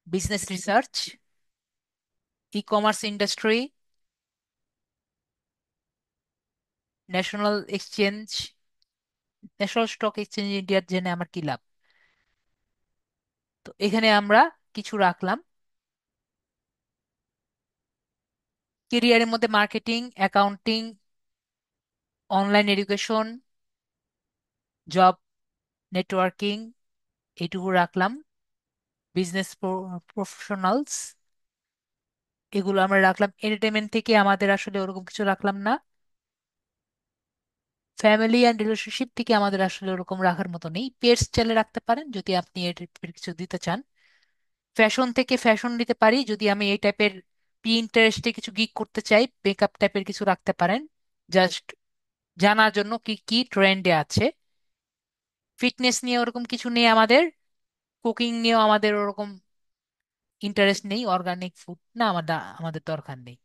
business research, e commerce industry, national exchange, national stock exchange ইন্ডিয়ার জন্য আমার কি লাভ। তো এখানে আমরা কিছু রাখলাম। কেরিয়ারের মধ্যে marketing, accounting, online education, job, networking, এইটুকু রাখলাম। বিজনেস প্রফেশনালস, এগুলো আমরা রাখলাম। এন্টারটেনমেন্ট থেকে আমাদের আসলে ওরকম কিছু রাখলাম না। ফ্যামিলি অ্যান্ড রিলেশনশিপ থেকে আমাদের আসলে ওরকম রাখার মতো নেই। পেটস চাইলে রাখতে পারেন যদি আপনি এর টাইপের কিছু দিতে চান। ফ্যাশন থেকে ফ্যাশন নিতে পারি যদি আমি এই টাইপের ইন্টারেস্টে কিছু গিক করতে চাই, মেকআপ টাইপের কিছু রাখতে পারেন, জাস্ট জানার জন্য কি কি ট্রেন্ডে আছে। ফিটনেস নিয়ে ওরকম কিছু নেই আমাদের। কুকিং নিয়েও আমাদের ওরকম ইন্টারেস্ট নেই। অর্গানিক ফুড না, আমাদের দরকার নেই।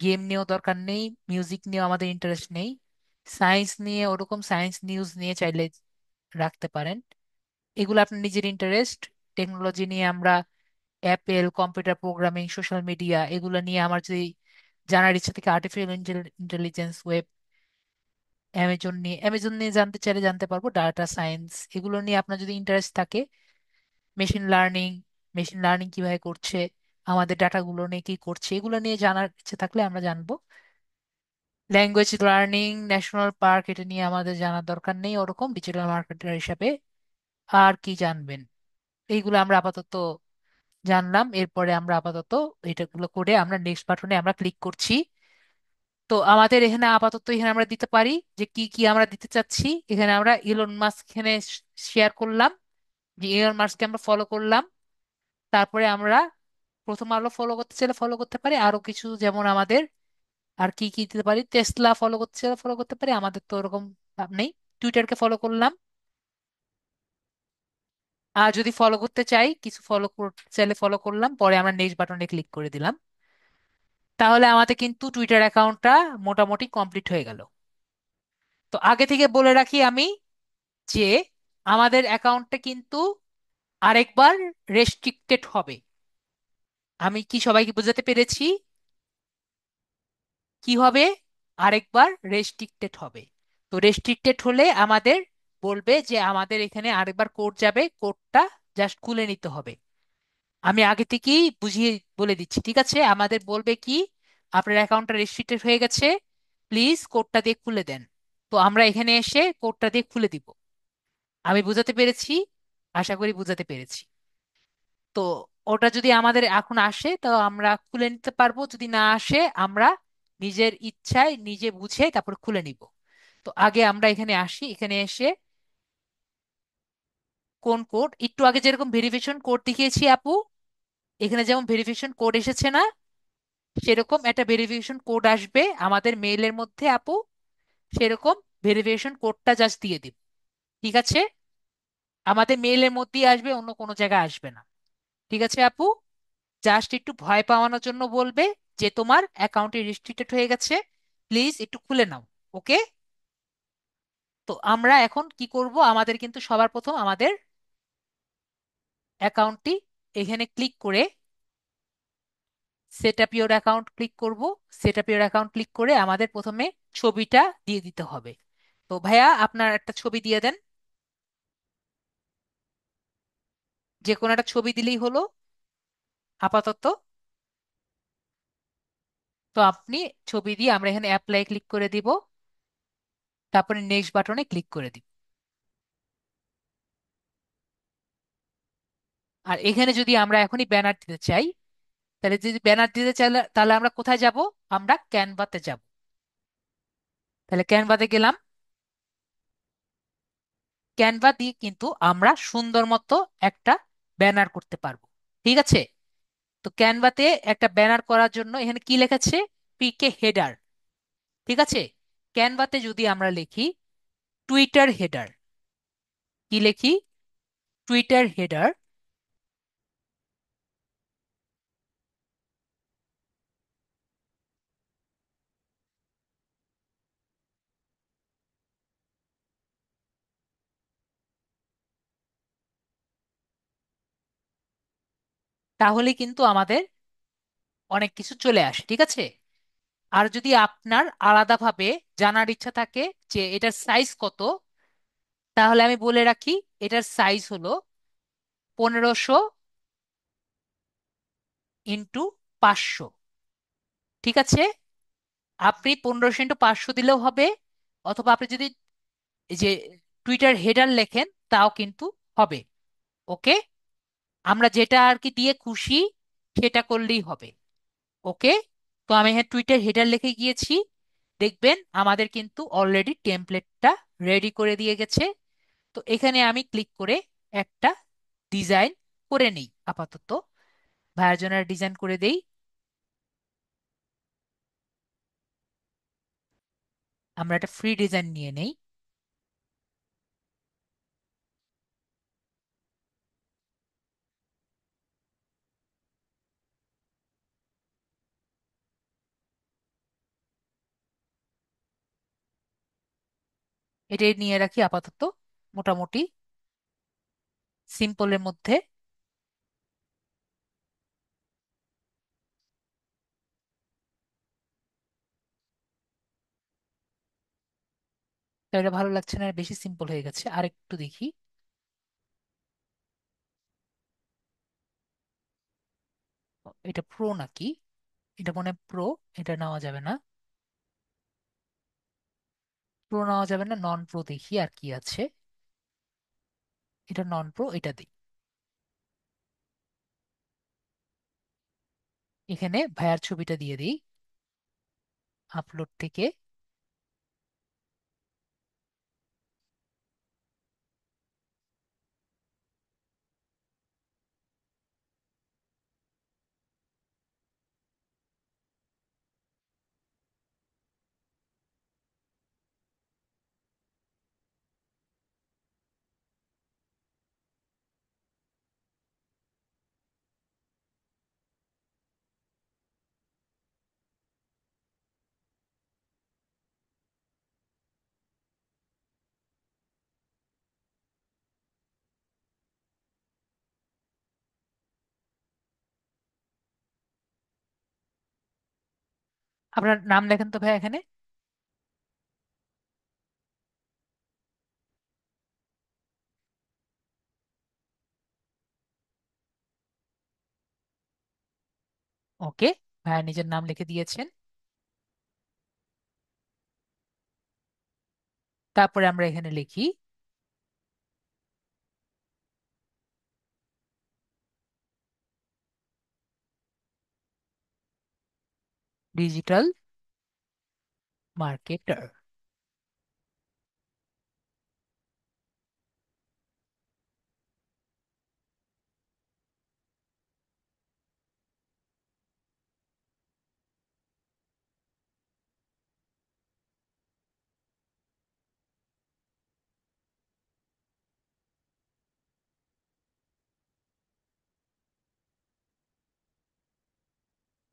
গেম নিয়েও দরকার নেই। মিউজিক নিয়েও আমাদের ইন্টারেস্ট নেই। সায়েন্স নিয়ে ওরকম সায়েন্স নিউজ নিয়ে চাইলে রাখতে পারেন। এগুলো আপনার নিজের ইন্টারেস্ট। টেকনোলজি নিয়ে আমরা Apple, computer programming, social media, এগুলো নিয়ে আমার যদি জানার ইচ্ছা থেকে, আর্টিফিশিয়াল ইন্টেলিজেন্স, ওয়েব, অ্যামাজন নিয়ে জানতে চাইলে জানতে পারবো। ডাটা সায়েন্স, এগুলো নিয়ে আপনার যদি ইন্টারেস্ট থাকে, মেশিন লার্নিং, মেশিন লার্নিং কিভাবে করছে, আমাদের ডাটাগুলো নিয়ে কি করছে, এগুলো নিয়ে জানার ইচ্ছে থাকলে আমরা জানবো। ল্যাঙ্গুয়েজ লার্নিং, ন্যাশনাল পার্ক, এটা নিয়ে আমাদের জানার দরকার নেই ওরকম ডিজিটাল মার্কেটার হিসাবে। আর কি জানবেন? এইগুলো আমরা আপাতত জানলাম। এরপরে আমরা আপাতত এটাগুলো করে আমরা নেক্সট বাটনে আমরা ক্লিক করছি। তো আমাদের এখানে আপাতত এখানে আমরা দিতে পারি যে কি কি আমরা দিতে চাচ্ছি। এখানে আমরা ইলন মাস্ক এখানে শেয়ার করলাম, যে ইলন মাস্ককে আমরা ফলো করলাম। তারপরে আমরা প্রথম আলো ফলো করতে চাইলে ফলো করতে পারি, আরো কিছু যেমন আমাদের আর কি কি দিতে পারি, টেসলা ফলো করতে চাইলে ফলো করতে পারি, আমাদের তো ওরকম ভাব নেই। টুইটারকে ফলো করলাম। আর যদি ফলো করতে চাই, কিছু ফলো করতে চাইলে ফলো করলাম, পরে আমরা নেক্সট বাটনে ক্লিক করে দিলাম। তাহলে আমাদের কিন্তু টুইটার অ্যাকাউন্টটা মোটামুটি কমপ্লিট হয়ে গেল। তো আগে থেকে বলে রাখি আমি যে আমাদের অ্যাকাউন্টটা কিন্তু আরেকবার রেস্ট্রিক্টেড হবে। আমি কি সবাইকে বোঝাতে পেরেছি? কি হবে? আরেকবার রেস্ট্রিক্টেড হবে। তো রেস্ট্রিক্টেড হলে আমাদের বলবে যে আমাদের এখানে আরেকবার কোড যাবে, কোডটা জাস্ট খুলে নিতে হবে। আমি আগে থেকেই বুঝিয়ে বলে দিচ্ছি, ঠিক আছে? আমাদের বলবে কি, আপনার অ্যাকাউন্টটা রেস্ট্রিক্টেড হয়ে গেছে, প্লিজ কোডটা দিয়ে খুলে দেন। তো আমরা এখানে এসে কোডটা দিয়ে খুলে দিব। আমি বুঝাতে পেরেছি? আশা করি বুঝাতে পেরেছি। তো ওটা যদি আমাদের এখন আসে তো আমরা খুলে নিতে পারবো, যদি না আসে আমরা নিজের ইচ্ছায় নিজে বুঝে তারপর খুলে নিব। তো আগে আমরা এখানে আসি, এখানে এসে কোন কোড, একটু আগে যেরকম ভেরিফিকেশন কোড দেখিয়েছি আপু, এখানে যেমন ভেরিফিকেশন কোড এসেছে না, সেরকম একটা ভেরিফিকেশন কোড আসবে আমাদের মেইলের মধ্যে আপু। সেরকম ভেরিফিকেশন কোডটা জাস্ট দিয়ে দিব, ঠিক আছে? আমাদের মেইলের মধ্যেই আসবে, অন্য কোনো জায়গায় আসবে না। ঠিক আছে আপু? জাস্ট একটু ভয় পাওয়ানোর জন্য বলবে যে তোমার অ্যাকাউন্টে রেস্ট্রিক্টেড হয়ে গেছে, প্লিজ একটু খুলে নাও। ওকে? তো আমরা এখন কি করব, আমাদের কিন্তু সবার প্রথম আমাদের অ্যাকাউন্টটি এখানে ক্লিক করে set up your account click করব। Set up your account click করে আমাদের প্রথমে ছবিটা দিয়ে দিতে হবে। তো ভাইয়া আপনার একটা ছবি দিয়ে দেন, যে কোনো একটা ছবি দিলেই হলো আপাতত। তো আপনি ছবি দিয়ে আমরা এখানে অ্যাপ্লাই ক্লিক করে দিব। তারপরে নেক্সট বাটনে ক্লিক করে দিব। আর এখানে যদি আমরা এখনই ব্যানার দিতে চাই, তাহলে যদি ব্যানার দিতে চাই তাহলে আমরা কোথায় যাব? আমরা ক্যানভাতে যাব। তাহলে ক্যানভাতে গেলাম। ক্যানভা দিয়ে কিন্তু আমরা সুন্দর মতো একটা ব্যানার করতে পারবো। ঠিক আছে? তো ক্যানভাতে একটা ব্যানার করার জন্য এখানে কি লেখা আছে? পিকে হেডার। ঠিক আছে? ক্যানভাতে যদি আমরা লিখি টুইটার হেডার, কি লিখি? Twitter header. তাহলে কিন্তু আমাদের অনেক কিছু চলে আসে। ঠিক আছে? আর যদি আপনার আলাদাভাবে জানার ইচ্ছা থাকে যে এটার সাইজ কত, তাহলে আমি বলে রাখি এটার সাইজ হলো 1500 ইন্টু 500। ঠিক আছে? আপনি 1500 ইন্টু 500 দিলেও হবে, অথবা আপনি যদি এই যে টুইটার হেডার লেখেন তাও কিন্তু হবে। ওকে? আমরা যেটা আর কি দিয়ে খুশি সেটা করলেই হবে। ওকে? তো আমি এখানে টুইটার হেডার লিখে গিয়েছি। দেখবেন আমাদের কিন্তু অলরেডি টেমপ্লেটটা রেডি করে দিয়ে গেছে। তো এখানে আমি ক্লিক করে একটা ডিজাইন করে নেই আপাতত। ভাইয়ের জন্য ডিজাইন করে দেই। আমরা একটা ফ্রি ডিজাইন নিয়ে নেই। এটাই নিয়ে রাখি আপাতত, মোটামুটি সিম্পলের মধ্যে। তো এটা ভালো লাগছে না, বেশি সিম্পল হয়ে গেছে, আর একটু দেখি। এটা প্রো নাকি? এটা মনে প্রো। এটা নেওয়া যাবে না। প্রো নেওয়া যাবে না, নন প্রো দেখি আর কি আছে। এটা নন প্রো, এটা দিই। এখানে ভাইয়ার ছবিটা দিয়ে দিই আপলোড থেকে। আপনার নাম লেখেন তো ভাই এখানে। ওকে, ভাইয়া নিজের নাম লিখে দিয়েছেন। তারপরে আমরা এখানে লিখি ডিজিটাল মার্কেটার।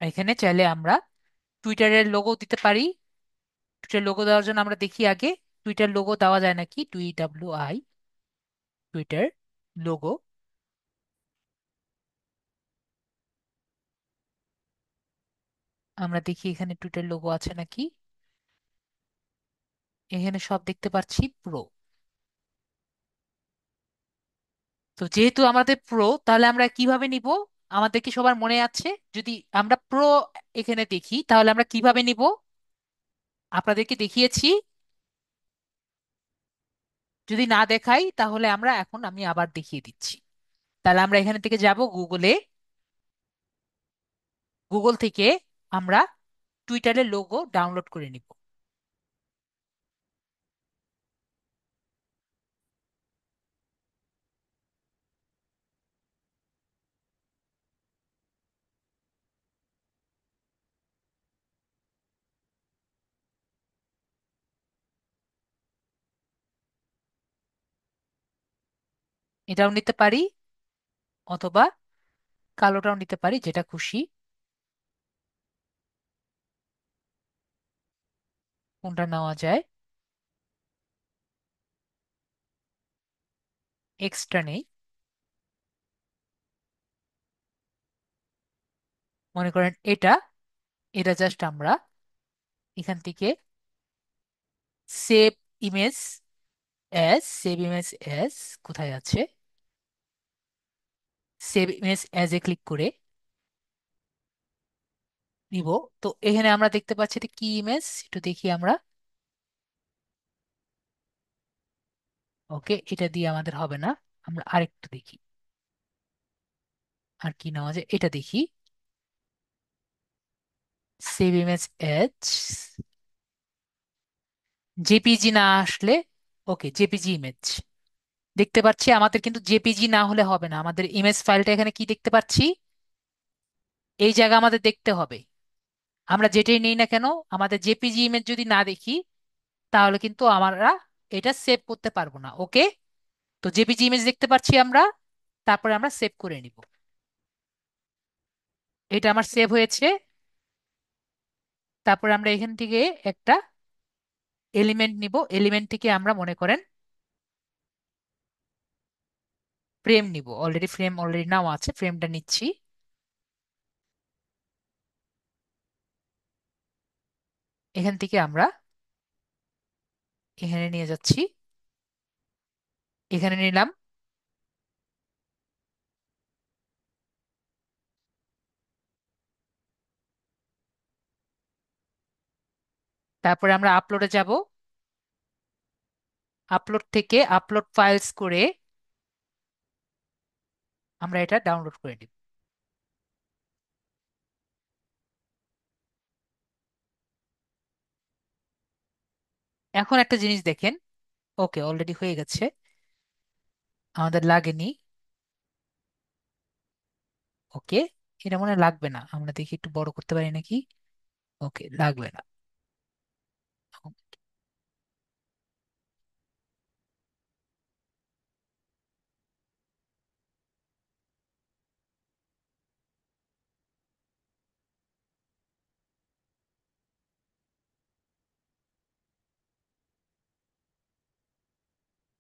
এখানে চাইলে আমরা টুইটারের লোগো দিতে পারি। টুইটার লোগো দেওয়ার জন্য আমরা দেখি আগে টুইটার লোগো দেওয়া যায় নাকি। TWI, Twitter logo. আমরা দেখি এখানে টুইটার লোগো আছে নাকি। এখানে সব দেখতে পাচ্ছি প্রো। তো যেহেতু আমাদের প্রো, তাহলে আমরা কিভাবে নিব? আমাদের কি সবার মনে আছে? যদি আমরা প্রো এখানে দেখি তাহলে আমরা কিভাবে নিব? আপনাদেরকে দেখিয়েছি। যদি না দেখাই তাহলে আমি আবার দেখিয়ে দিচ্ছি। তাহলে আমরা এখানে থেকে যাব গুগলে। গুগল থেকে আমরা টুইটারের লোগো ডাউনলোড করে নিব। এটাও নিতে পারি, অথবা কালোটাও নিতে পারি, যেটা খুশি। কোনটা নেওয়া যায়? এক্সট্রা নেই। মনে করেন এটা, এটা জাস্ট আমরা এখান থেকে save image save image as, কোথায় আছে, save image as a click করে নিব। তো এখানে আমরা দেখতে পাচ্ছি এটা কি ইমেজ, একটু দেখি আমরা। ওকে, এটা দিয়ে আমাদের হবে না, আমরা আরেকটু দেখি। আর কি নেওয়া যায়, এটা দেখি। সেভ ইমেজ অ্যাজ জেপিজি না আসলে, ওকে জেপিজি ইমেজ। দেখতে পাচ্ছি আমাদের কিন্তু জেপিজি না হলে হবে না, আমাদের ইমেজ ফাইলটা এখানে কি দেখতে পাচ্ছি, এই জায়গা আমাদের দেখতে হবে। আমরা যেটাই নেই না কেন, আমাদের জেপিজি ইমেজ যদি না দেখি তাহলে কিন্তু আমরা এটা সেভ করতে পারবো না। ওকে, তো জেপিজি ইমেজ দেখতে পাচ্ছি আমরা, তারপরে আমরা সেভ করে নিব। এটা আমার সেভ হয়েছে। তারপরে আমরা এখান থেকে একটা এলিমেন্ট নিব, এলিমেন্ট থেকে আমরা মনে করেন ফ্রেম নিব। অলরেডি ফ্রেম অলরেডি নাও আছে, ফ্রেমটা নিচ্ছি। এখান থেকে আমরা এখানে নিয়ে যাচ্ছি, এখানে নিলাম। তারপরে আমরা আপলোডে যাব, আপলোড থেকে আপলোড ফাইলস করে আমরা এটা ডাউনলোড করে নিব। এখন একটা জিনিস দেখেন, ওকে অলরেডি হয়ে গেছে, আমাদের লাগেনি। ওকে, এটা মনে হয় লাগবে না, আমরা দেখি একটু বড় করতে পারি নাকি। ওকে, লাগবে না।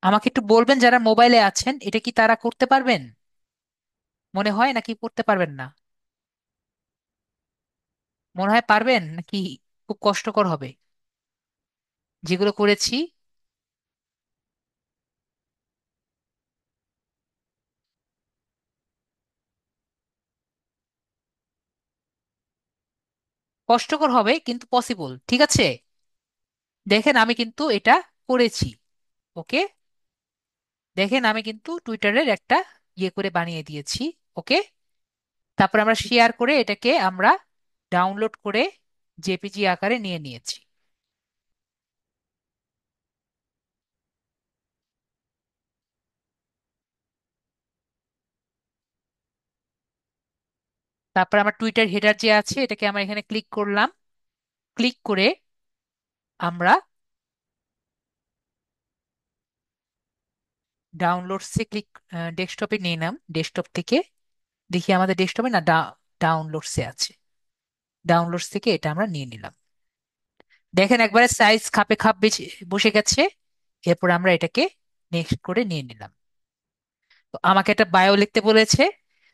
আমাকে একটু বলবেন যারা মোবাইলে আছেন, এটা কি তারা করতে পারবেন মনে হয়, নাকি করতে পারবেন না? মনে হয় পারবেন নাকি খুব কষ্টকর হবে যেগুলো করেছি? কষ্টকর হবে কিন্তু পসিবল, ঠিক আছে। দেখেন আমি কিন্তু এটা করেছি। ওকে, দেখেন আমি কিন্তু টুইটারের একটা ইয়ে করে বানিয়ে দিয়েছি। ওকে, তারপর আমরা শেয়ার করে এটাকে আমরা ডাউনলোড করে জেপিজি আকারে নিয়ে নিয়েছি। তারপর আমার টুইটার হেডার যে আছে এটাকে আমরা এখানে ক্লিক করলাম। ক্লিক করে আমরা ডাউনলোডসে ক্লিক, ডেস্কটপে নিয়ে নাম, ডেস্কটপ থেকে দেখি আমাদের ডেস্কটপে না, ডাউনলোডসে আছে। ডাউনলোডস থেকে এটা আমরা নিয়ে নিলাম। দেখেন একবারে সাইজ খাপে খাপ বসে গেছে। এরপর আমরা এটাকে নেক্সট করে নিয়ে নিলাম। তো আমাকে একটা বায়ো লিখতে বলেছে,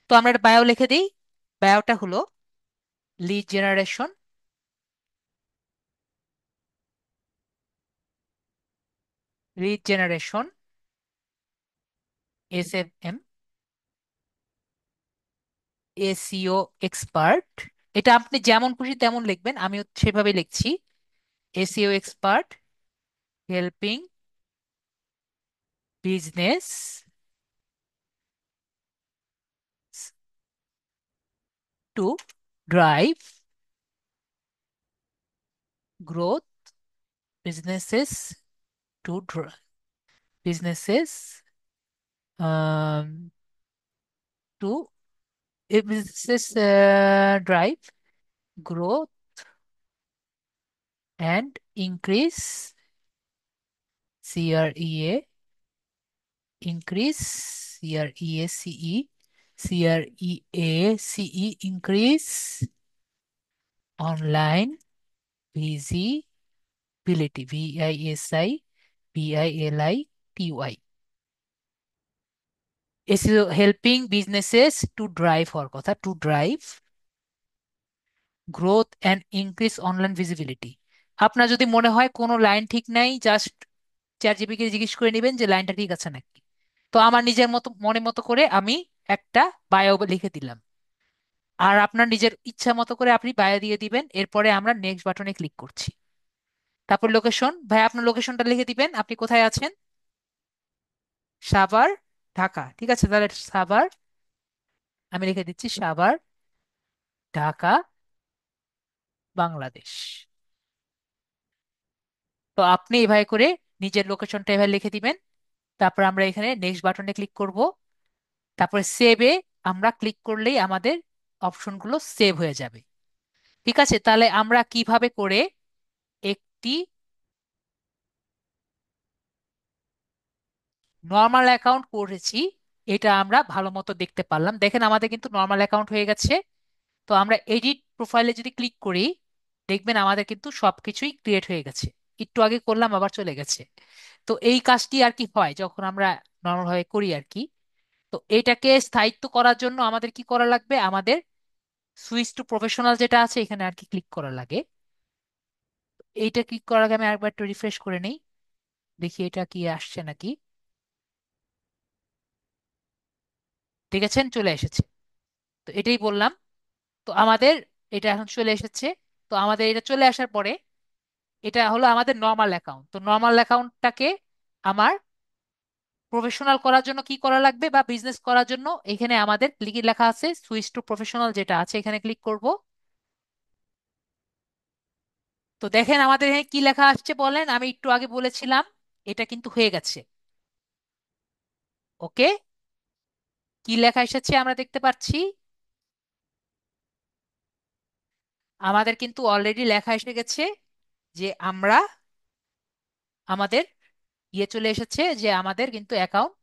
তো আমরা একটা বায়ো লিখে দিই। বায়োটা হলো lead generation, lead generation SFM, SEO expert. এটা আপনি যেমন খুশি তেমন লিখবেন, আমিও সেভাবে লিখছি। SEO expert helping business to drive growth, businesses to businesses to businesses drive growth and increase CREA, increase CREACE, increase online visibility, VISIBILITY, SEO helping businesses to drive হওয়ার কথা, to drive growth and increase online visibility. আপনার যদি মনে হয় কোনো লাইন ঠিক নাই, জাস্ট চ্যাট জিপিটিকে জিজ্ঞেস করে নেবেন যে লাইনটা ঠিক আছে নাকি। তো আমার নিজের মতো মনে মতো করে আমি একটা বায়ো লিখে দিলাম, আর আপনার নিজের ইচ্ছা মতো করে আপনি বায়ো দিয়ে দিবেন। এরপরে আমরা নেক্সট বাটনে ক্লিক করছি। তারপর লোকেশন, ভাই আপনার লোকেশনটা লিখে দিবেন, আপনি কোথায় আছেন। সাভার, ঢাকা, ঠিক আছে, তাহলে সাভার আমি লিখে দিচ্ছি, সাভার, ঢাকা, বাংলাদেশ। তো আপনি এভাবে করে নিজের লোকেশনটা এভাবে লিখে দিবেন। তারপর আমরা এখানে নেক্সট বাটনে ক্লিক করব। তারপরে সেভে আমরা ক্লিক করলেই আমাদের অপশনগুলো সেভ হয়ে যাবে। ঠিক আছে, তাহলে আমরা কিভাবে করে একটি নর্মাল অ্যাকাউন্ট করেছি এটা আমরা ভালো মতো দেখতে পারলাম। দেখেন আমাদের কিন্তু নর্মাল অ্যাকাউন্ট হয়ে গেছে। তো আমরা এডিট প্রোফাইলে যদি ক্লিক করি, দেখবেন আমাদের কিন্তু সবকিছুই ক্রিয়েট হয়ে গেছে। একটু আগে করলাম আবার চলে গেছে। তো এই কাজটি আর কি হয় যখন আমরা নর্মাল ভাবে করি আর কি। তো এটাকে স্থায়িত্ব করার জন্য আমাদের কি করা লাগবে, আমাদের সুইচ টু প্রফেশনাল যেটা আছে এখানে আর কি ক্লিক করা লাগে। এইটা ক্লিক করার আগে আমি আরেকবার একটু রিফ্রেশ করে নেই, দেখি এটা কি আসছে নাকি। দেখেছেন চলে এসেছে। তো এটাই বললাম। তো আমাদের এটা এখন চলে এসেছে। তো আমাদের এটা চলে আসার পরে এটা হলো আমাদের নর্মাল অ্যাকাউন্ট। তো নর্মাল অ্যাকাউন্টটাকে আমার প্রফেশনাল করার জন্য কি করা লাগবে, বা বিজনেস করার জন্য এখানে আমাদের লিখে লেখা আছে সুইচ টু প্রফেশনাল যেটা আছে এখানে ক্লিক করব। তো দেখেন আমাদের এখানে কি লেখা আসছে বলেন, আমি একটু আগে বলেছিলাম এটা কিন্তু হয়ে গেছে। ওকে, কি লেখা এসেছে আমরা দেখতে পাচ্ছি। আমাদের কিন্তু অলরেডি লেখা এসে গেছে যে আমরা আমাদের ইয়ে চলে এসেছে, যে আমাদের কিন্তু অ্যাকাউন্ট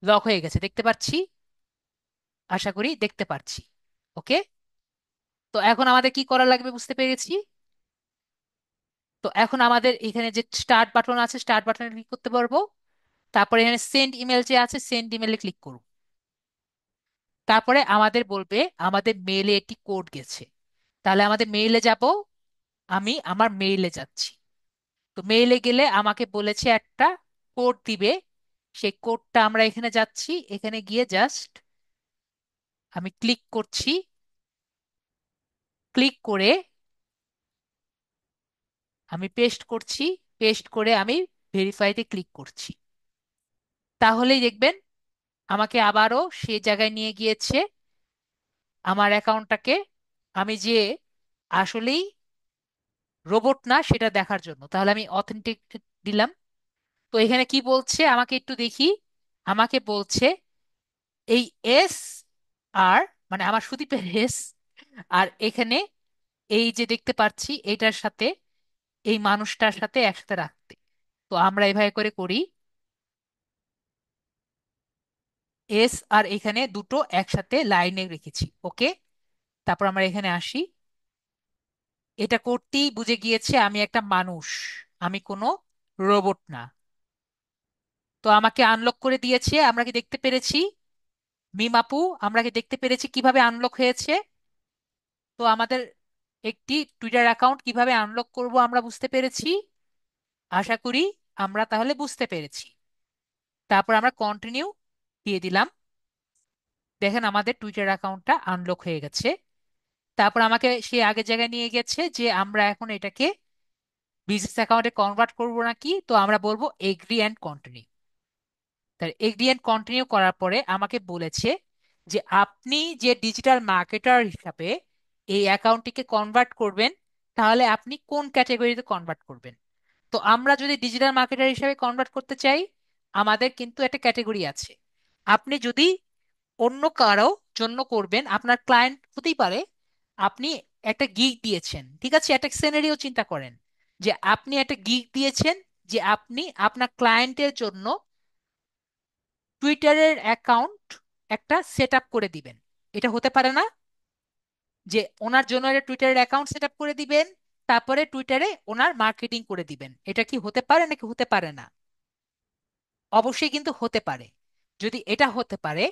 লক হয়ে গেছে, দেখতে পাচ্ছি। আশা করি দেখতে পাচ্ছি। ওকে, তো এখন আমাদের কি করা লাগবে বুঝতে পেরেছি। তো এখন আমাদের এখানে যে স্টার্ট বাটন আছে স্টার্ট বাটনে ক্লিক করতে পারবো। তারপরে এখানে সেন্ড ইমেল যে আছে সেন্ড ইমেলে ক্লিক করব। তারপরে আমাদের বলবে আমাদের মেইলে একটি কোড গেছে, তাহলে আমাদের মেইলে যাব। আমি আমার মেইলে যাচ্ছি। তো মেইলে গেলে আমাকে বলেছে একটা কোড দিবে, সেই কোডটা আমরা এখানে যাচ্ছি, এখানে গিয়ে জাস্ট আমি ক্লিক করছি। ক্লিক করে আমি পেস্ট করছি, পেস্ট করে আমি ভেরিফাইতে ক্লিক করছি। তাহলেই দেখবেন আমাকে আবারও সে জায়গায় নিয়ে গিয়েছে আমার অ্যাকাউন্টটাকে আমি যে আসলেই রোবট না সেটা দেখার জন্য। তাহলে আমি অথেন্টিক দিলাম। তো এখানে কি বলছে আমাকে একটু দেখি। আমাকে বলছে এই এস আর, মানে আমার সুদীপের এস, আর এখানে এই যে দেখতে পাচ্ছি এটার সাথে এই মানুষটার সাথে একসাথে রাখতে। তো আমরা এভাবে করে করি, এস আর এখানে দুটো একসাথে লাইনে রেখেছি। ওকে, তারপর আমরা এখানে আসি। এটা করতেই বুঝে গিয়েছে আমি একটা মানুষ, আমি কোনো রোবট না। তো আমাকে আনলক করে দিয়েছে, আমরা কি দেখতে পেরেছি মিম আপু, আমরা কি দেখতে পেরেছি কিভাবে আনলক হয়েছে। তো আমাদের একটি টুইটার অ্যাকাউন্ট কিভাবে আনলক করব আমরা বুঝতে পেরেছি। আশা করি আমরা তাহলে বুঝতে পেরেছি। তারপর আমরা কন্টিনিউ দিয়ে দিলাম। দেখেন আমাদের টুইটার অ্যাকাউন্টটা আনলক হয়ে গেছে। তারপর আমাকে সে আগের জায়গায় নিয়ে গেছে যে আমরা এখন এটাকে বিজনেস অ্যাকাউন্টে কনভার্ট করবো নাকি, তো আমরা বলবো এগ্রি অ্যান্ড কন্টিনিউ। তাহলে এগ্রি অ্যান্ড কন্টিনিউ করার পরে আমাকে বলেছে যে আপনি যে ডিজিটাল মার্কেটার হিসাবে এই অ্যাকাউন্টটিকে কনভার্ট করবেন, তাহলে আপনি কোন ক্যাটাগরিতে কনভার্ট করবেন। তো আমরা যদি ডিজিটাল মার্কেটার হিসাবে কনভার্ট করতে চাই, আমাদের কিন্তু একটা ক্যাটাগরি আছে। আপনি যদি অন্য কারো জন্য করবেন, আপনার ক্লায়েন্ট হতেই পারে, আপনি একটা গিগ দিয়েছেন, ঠিক আছে, একটা সিনারিও চিন্তা করেন যে আপনি একটা গিগ দিয়েছেন যে আপনি আপনার ক্লায়েন্টের জন্য টুইটারের অ্যাকাউন্ট একটা সেট আপ করে দিবেন। এটা হতে পারে না যে ওনার জন্য একটা টুইটারের অ্যাকাউন্ট সেট আপ করে দিবেন, তারপরে টুইটারে ওনার মার্কেটিং করে দিবেন? এটা কি হতে পারে নাকি হতে পারে না? অবশ্যই কিন্তু হতে পারে। যদি এটা হতে পারে,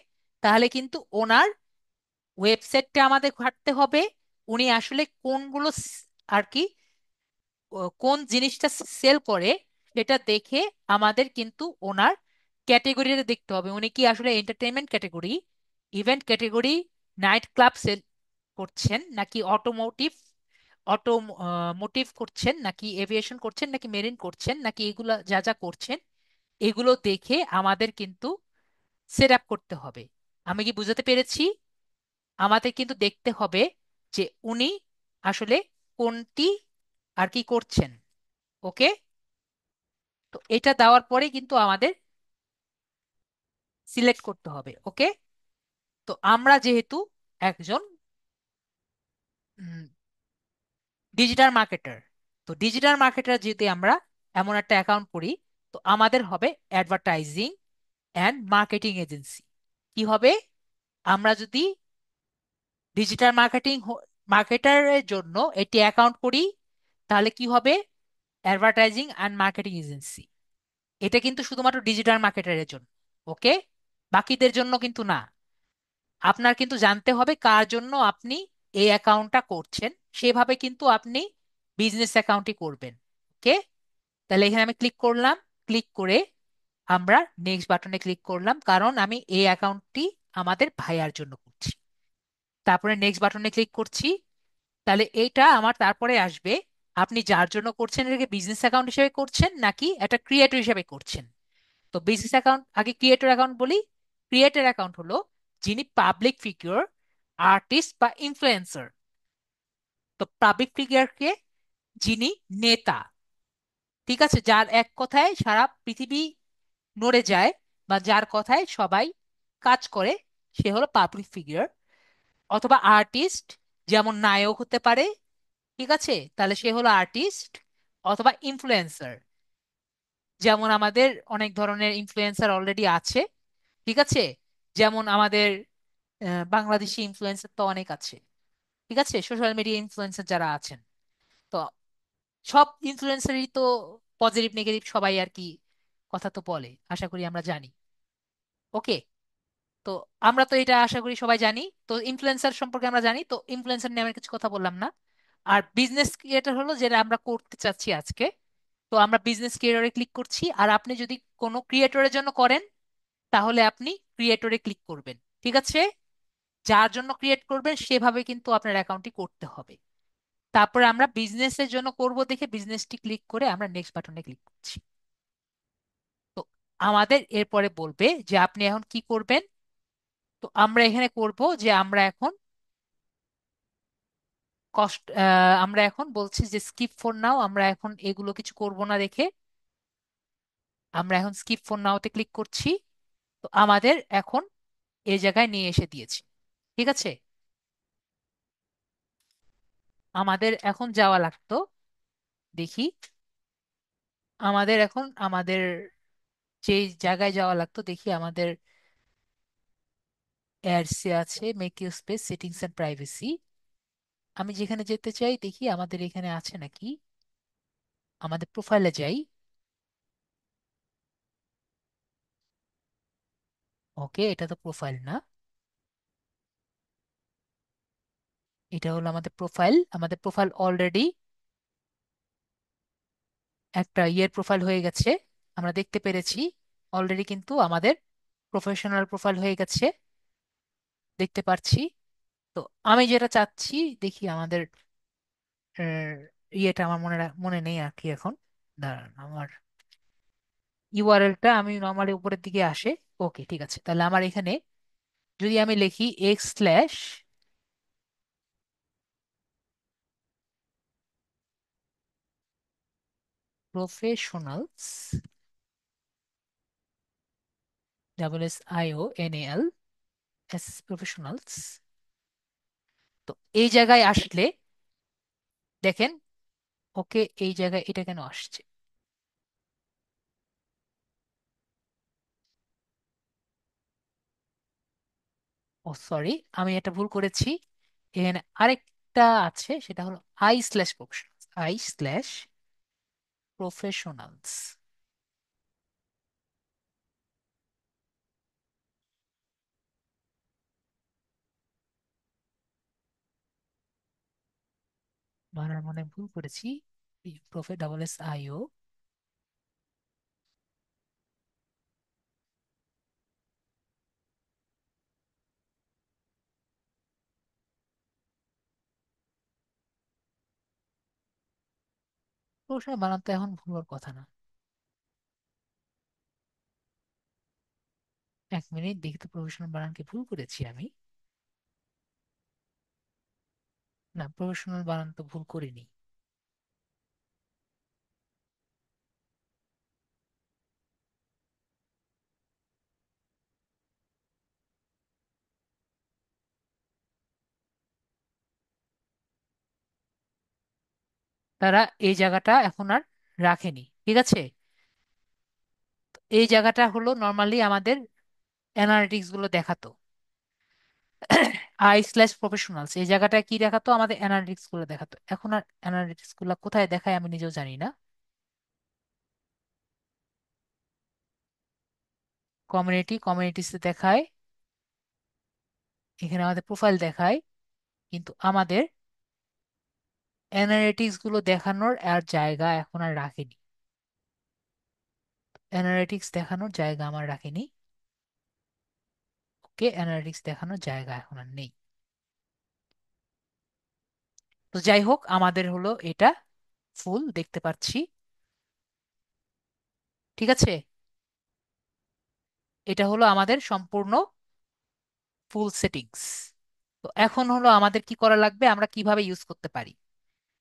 তাহলে কিন্তু ওনার ওয়েবসাইটটা আমাদের ঘাঁটতে হবে। উনি আসলে কোনগুলো আর কি কোন জিনিসটা সেল করে সেটা দেখে আমাদের কিন্তু ওনার ক্যাটেগরিটা দেখতে হবে। উনি কি আসলে entertainment category, event category, night club sell করছেন, নাকি অটোমোটিভ করছেন, নাকি এভিয়েশন করছেন, নাকি মেরিন করছেন, নাকি এগুলা যা যা করছেন, এগুলো দেখে আমাদের কিন্তু সেট আপ করতে হবে। আমি কি বুঝাতে পেরেছি? আমাদের কিন্তু দেখতে হবে যে উনি আসলে কোনটি আর কি করছেন। ওকে, তো এটা দেওয়ার পরে কিন্তু আমাদের সিলেক্ট করতে হবে। ওকে, তো আমরা যেহেতু একজন ডিজিটাল মার্কেটার, তো ডিজিটাল মার্কেটার যদি আমরা এমন একটা অ্যাকাউন্ট করি, তো আমাদের হবে অ্যাডভার্টাইজিং অ্যান্ড মার্কেটিং এজেন্সি। কি হবে? আমরা যদি ডিজিটাল মার্কেটারের জন্য এটি অ্যাকাউন্ট করি, তাহলে কি হবে? Advertising and marketing agency. এটা কিন্তু শুধুমাত্র ডিজিটাল মার্কেটারের জন্য। ওকে, বাকিদের জন্য কিন্তু না। আপনার কিন্তু জানতে হবে কার জন্য আপনি এই অ্যাকাউন্টটা করছেন, সেভাবে কিন্তু আপনি বিজনেস অ্যাকাউন্টই করবেন। ওকে, তাহলে এখানে আমি ক্লিক করলাম। ক্লিক করে আমরা নেক্সট বাটনে ক্লিক করলাম, কারণ আমি এই অ্যাকাউন্টটি আমাদের ভাইয়ার জন্য করছি। তারপরে নেক্সট বাটনে ক্লিক করছি। তাহলে এইটা আমার তারপরে আসবে আপনি যার জন্য করছেন এটাকে বিজনেস অ্যাকাউন্ট হিসেবে করছেন নাকি একটা ক্রিয়েটর হিসেবে করছেন। তো বিজনেস অ্যাকাউন্ট আগে, ক্রিয়েটর অ্যাকাউন্ট বলি। ক্রিয়েটর অ্যাকাউন্ট হলো যিনি পাবলিক ফিগার, আর্টিস্ট বা ইনফ্লুয়েন্সার। তো পাবলিক ফিগারকে যিনি নেতা, ঠিক আছে, যার এক কথায় সারা পৃথিবী নড়ে যায় বা যার কথায় সবাই কাজ করে, সে হলো পাবলিক ফিগার। অথবা আর্টিস্ট, যেমন নায়ক হতে পারে, ঠিক আছে, তাহলে সে হলো আর্টিস্ট। অথবা ইনফ্লুয়েন্সার, যেমন আমাদের অনেক ধরনের ইনফ্লুয়েন্সার অলরেডি আছে, ঠিক আছে, যেমন আমাদের বাংলাদেশি ইনফ্লুয়েন্সার তো অনেক আছে, ঠিক আছে, সোশ্যাল মিডিয়া ইনফ্লুয়েন্সার যারা আছেন। তো সব ইনফ্লুয়েন্সারই তো পজিটিভ নেগেটিভ সবাই আর কি কথা তো বলে, আশা করি আমরা জানি। ওকে, তো আমরা তো এটা আশা করি সবাই জানি। তো ইনফ্লুয়েন্সার সম্পর্কে আমরা জানি, তো ইনফ্লুয়েন্সার নিয়ে আমি কিছু কথা বললাম না। আর বিজনেস ক্রিয়েটর হলো যেটা আমরা করতে চাচ্ছি আজকে। তো আমরা বিজনেস ক্রিয়েটরে ক্লিক করছি। আর আপনি যদি কোনো ক্রিয়েটরের জন্য করেন, তাহলে আপনি ক্রিয়েটরে ক্লিক করবেন, ঠিক আছে। যার জন্য ক্রিয়েট করবেন সেভাবে কিন্তু আপনার অ্যাকাউন্টটি করতে হবে। তারপরে আমরা বিজনেসের জন্য করব দেখে বিজনেসটি ক্লিক করে আমরা নেক্সট বাটনে ক্লিক করছি। তো আমাদের এরপরে বলবে যে আপনি এখন কি করবেন। তো আমরা এখানে করব যে আমরা এখন আমরা এখন বলছি যে স্কিপ ফর নাও, আমরা এখন এগুলো কিছু করব না দেখে আমরা এখন স্কিপ ফর নাওতে ক্লিক করছি। তো আমাদের এখন এই জায়গায় নিয়ে এসে দিয়েছি, ঠিক আছে। আমাদের এখন যাওয়া লাগতো, দেখি, আমাদের এখন আমাদের যে জায়গায় যাওয়া লাগতো, দেখি আমাদের অ্যাডসে আছে make your space settings and privacy. আমি যেখানে যেতে চাই দেখি আমাদের এখানে আছে নাকি। আমাদের প্রোফাইলে যাই। ওকে, এটা তো প্রোফাইল না, এটা হলো আমাদের প্রোফাইল। আমাদের প্রোফাইল অলরেডি একটা ইয়ের প্রোফাইল হয়ে গেছে, আমরা দেখতে পেরেছি অলরেডি কিন্তু আমাদের প্রফেশনাল প্রোফাইল হয়ে গেছে, দেখতে পাচ্ছি। তো আমি যেটা চাচ্ছি, দেখি আমাদের ইয়েটা আমার মনে নেই আর কি এখন। দাঁড়ান, আমার ইউআরএলটা আমি নর্মালি উপরের দিকে আসে। ওকে, ঠিক আছে, তাহলে আমার এখানে যদি আমি লিখি x slash professionals, DASSIONAL, S professionals. তো এই জায়গায় আসলে দেখেন, ওকে, এই জায়গায় এটা কেন আসছে? ও সরি, আমি এটা ভুল করেছি। এখানে আরেকটা আছে, সেটা হলো I slash professionals, I slash professionals. বানার মানে ভুল করেছি। DASSIO। প্রফেশনাল বানান তো এখন ভুল হওয়ার কথা না। এক মিনিট দেখি তো, প্রফেশনাল বানান কি ভুল করেছি আমি? না, প্রফেশনাল বানান তো ভুল করিনি। তারা এই জায়গাটা এখন আর রাখেনি, ঠিক আছে। এই জায়গাটা হলো নর্মালি আমাদের অ্যানালিটিক্স গুলো দেখাতো। আই স্ল্যাশ প্রফেশনালস এই জায়গাটা কি দেখাতো? আমাদের অ্যানালিটিক্স গুলো দেখাতো। এখন আর অ্যানালিটিক্স গুলো কোথায় দেখায় আমি নিজেও জানি না। কমিউনিটিতে দেখায়, এখানে আমাদের প্রোফাইল দেখায়, কিন্তু আমাদের অ্যানালিটিক্স গুলো দেখানোর আর জায়গা এখন আর রাখেনি। অ্যানালিটিক্স দেখানোর জায়গা আমার রাখেনি। ওকে, অ্যানালিটিক্স দেখানোর জায়গা এখন আর নেই। তো যাই হোক, আমাদের হলো এটা ফুল দেখতে পাচ্ছি, ঠিক আছে। এটা হলো আমাদের সম্পূর্ণ ফুল সেটিংস। তো এখন হলো আমাদের কি করা লাগবে, আমরা কিভাবে ইউজ করতে পারি।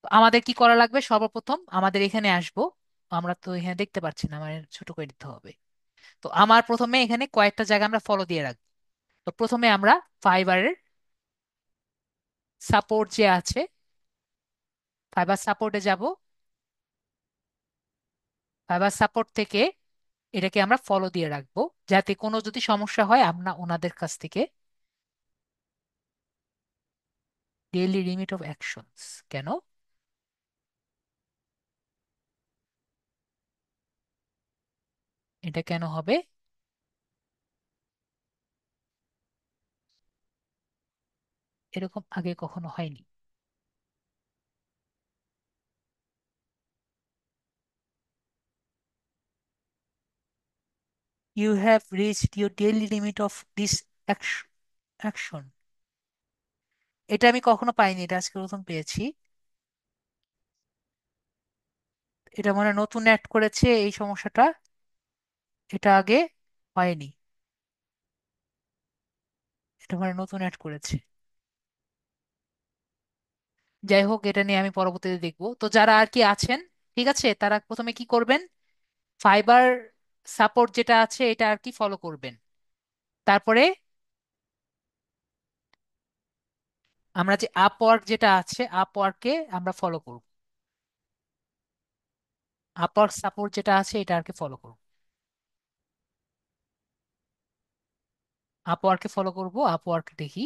তো আমাদের কি করা লাগবে, সর্বপ্রথম আমাদের এখানে আসবো। আমরা তো এখানে দেখতে পাচ্ছি না, আমার ছোট করে দিতে হবে। তো আমার প্রথমে এখানে কয়েকটা জায়গা আমরা ফলো দিয়ে রাখবো। তো প্রথমে আমরা ফাইবারের সাপোর্ট যে আছে, ফাইবার সাপোর্টে যাব। ফাইবার সাপোর্ট থেকে এটাকে আমরা ফলো দিয়ে রাখবো, যাতে কোনো যদি সমস্যা হয় আমরা ওনাদের কাছ থেকে ডেইলি লিমিট অফ অ্যাকশনস। কেন এটা কেন হবে? এরকম আগে কখনো হয়নি। You have reached your daily limit of this action. এটা আমি কখনো পাইনি, এটা আজকে প্রথম পেয়েছি। এটা মনে হয় নতুন অ্যাড করেছে এই সমস্যাটা, এটা আগে হয়নি। এটা মনে হয় নতুন অ্যাড করেছে। যাই হোক, এটা নিয়ে আমি পরবর্তীতে দেখবো। তো যারা আর কি আছেন, ঠিক আছে, তারা প্রথমে কি করবেন, ফাইবার সাপোর্ট যেটা আছে এটা আর কি ফলো করবেন। তারপরে আমরা যে আপওয়ার্ক যেটা আছে, আপওয়ার্কে আমরা ফলো করব। আপওয়ার্ক সাপোর্ট যেটা আছে এটা আর কি ফলো করব। আপওয়ার্কে ফলো করব, আপওয়ার্ক দেখি।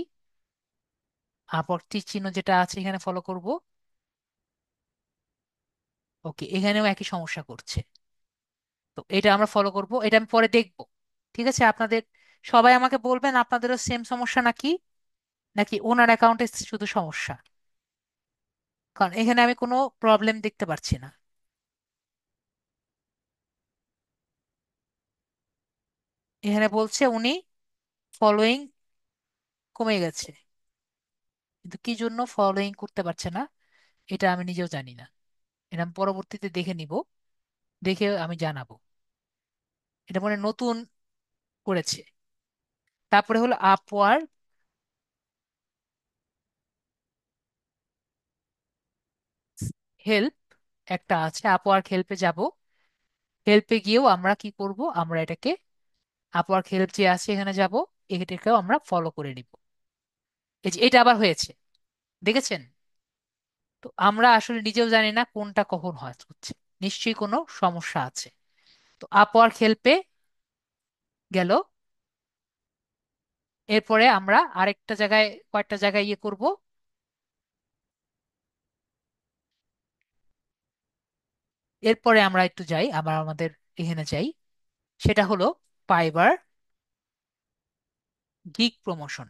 আপওয়ার্ক তীর চিহ্ন যেটা আছে এখানে ফলো করব। ওকে, এখানেও একই সমস্যা করছে। তো এটা আমরা ফলো করব, এটা আমি পরে দেখব। ঠিক আছে, আপনাদের সবাই আমাকে বলবেন আপনাদেরও সেম সমস্যা নাকি, নাকি ওনার অ্যাকাউন্টে শুধু সমস্যা। কারণ এখানে আমি কোনো প্রবলেম দেখতে পারছি না। এখানে বলছে উনি ফলোইং কমে গেছে, কিন্তু কি জন্য ফলোইং করতে পারছে না এটা আমি নিজেও জানি না। এটা আমি পরবর্তীতে দেখে নিব, দেখে আমি জানাবো। এটা মনে হয় নতুন করেছে। তারপরে হলো আপওয়ার্ক হেল্প, একটা আছে, আপওয়ার্ক হেল্পে যাব। হেল্পে গিয়েও আমরা কি করব, আমরা এটাকে আপওয়ার্ক হেল্প যে আছে এখানে যাব, এটাকেও আমরা ফলো করে নিব। এই যে এটা আবার হয়েছে, দেখেছেন? তো আমরা আসলে নিজেও জানি না কোনটা কখন হচ্ছে, নিশ্চয়ই কোনো সমস্যা আছে। তো আপওয়ার্ক হেল্পে গেল। এরপরে আমরা আরেকটা জায়গায়, কয়েকটা জায়গায় ইয়ে করব। এরপরে আমরা একটু যাই, আবার আমাদের এখানে যাই, সেটা হলো fibre gig promotion.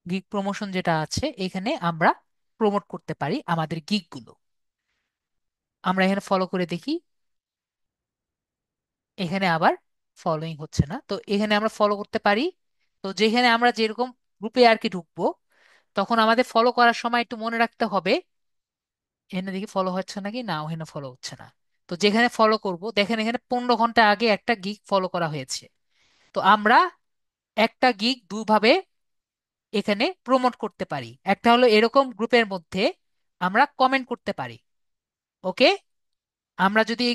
Gig promotion যেটা আছে এখানে আমরা প্রমোট করতে পারি আমাদের গিগ গুলো। আমরা এখানে ফলো করে দেখি, এখানে আবার ফলোইং হচ্ছে না। তো এখানে আমরা ফলো করতে পারি। তো যেখানে আমরা যেরকম গ্রুপে আর কি ঢুকবো, তখন আমাদের ফলো করার সময় একটু মনে রাখতে হবে। এখানে দেখি ফলো হচ্ছে নাকি, না এখানে ফলো হচ্ছে না। তো যেখানে ফলো করব দেখেন, এখানে 15 ঘন্টা আগে একটা গিগ ফলো করা হয়েছে। তো আমরা একটা গিগ দুভাবে এখানে প্রমোট করতে পারি। একটা হলো এরকম গ্রুপের মধ্যে আমরা কমেন্ট করতে পারি। ওকে, আমরা যদি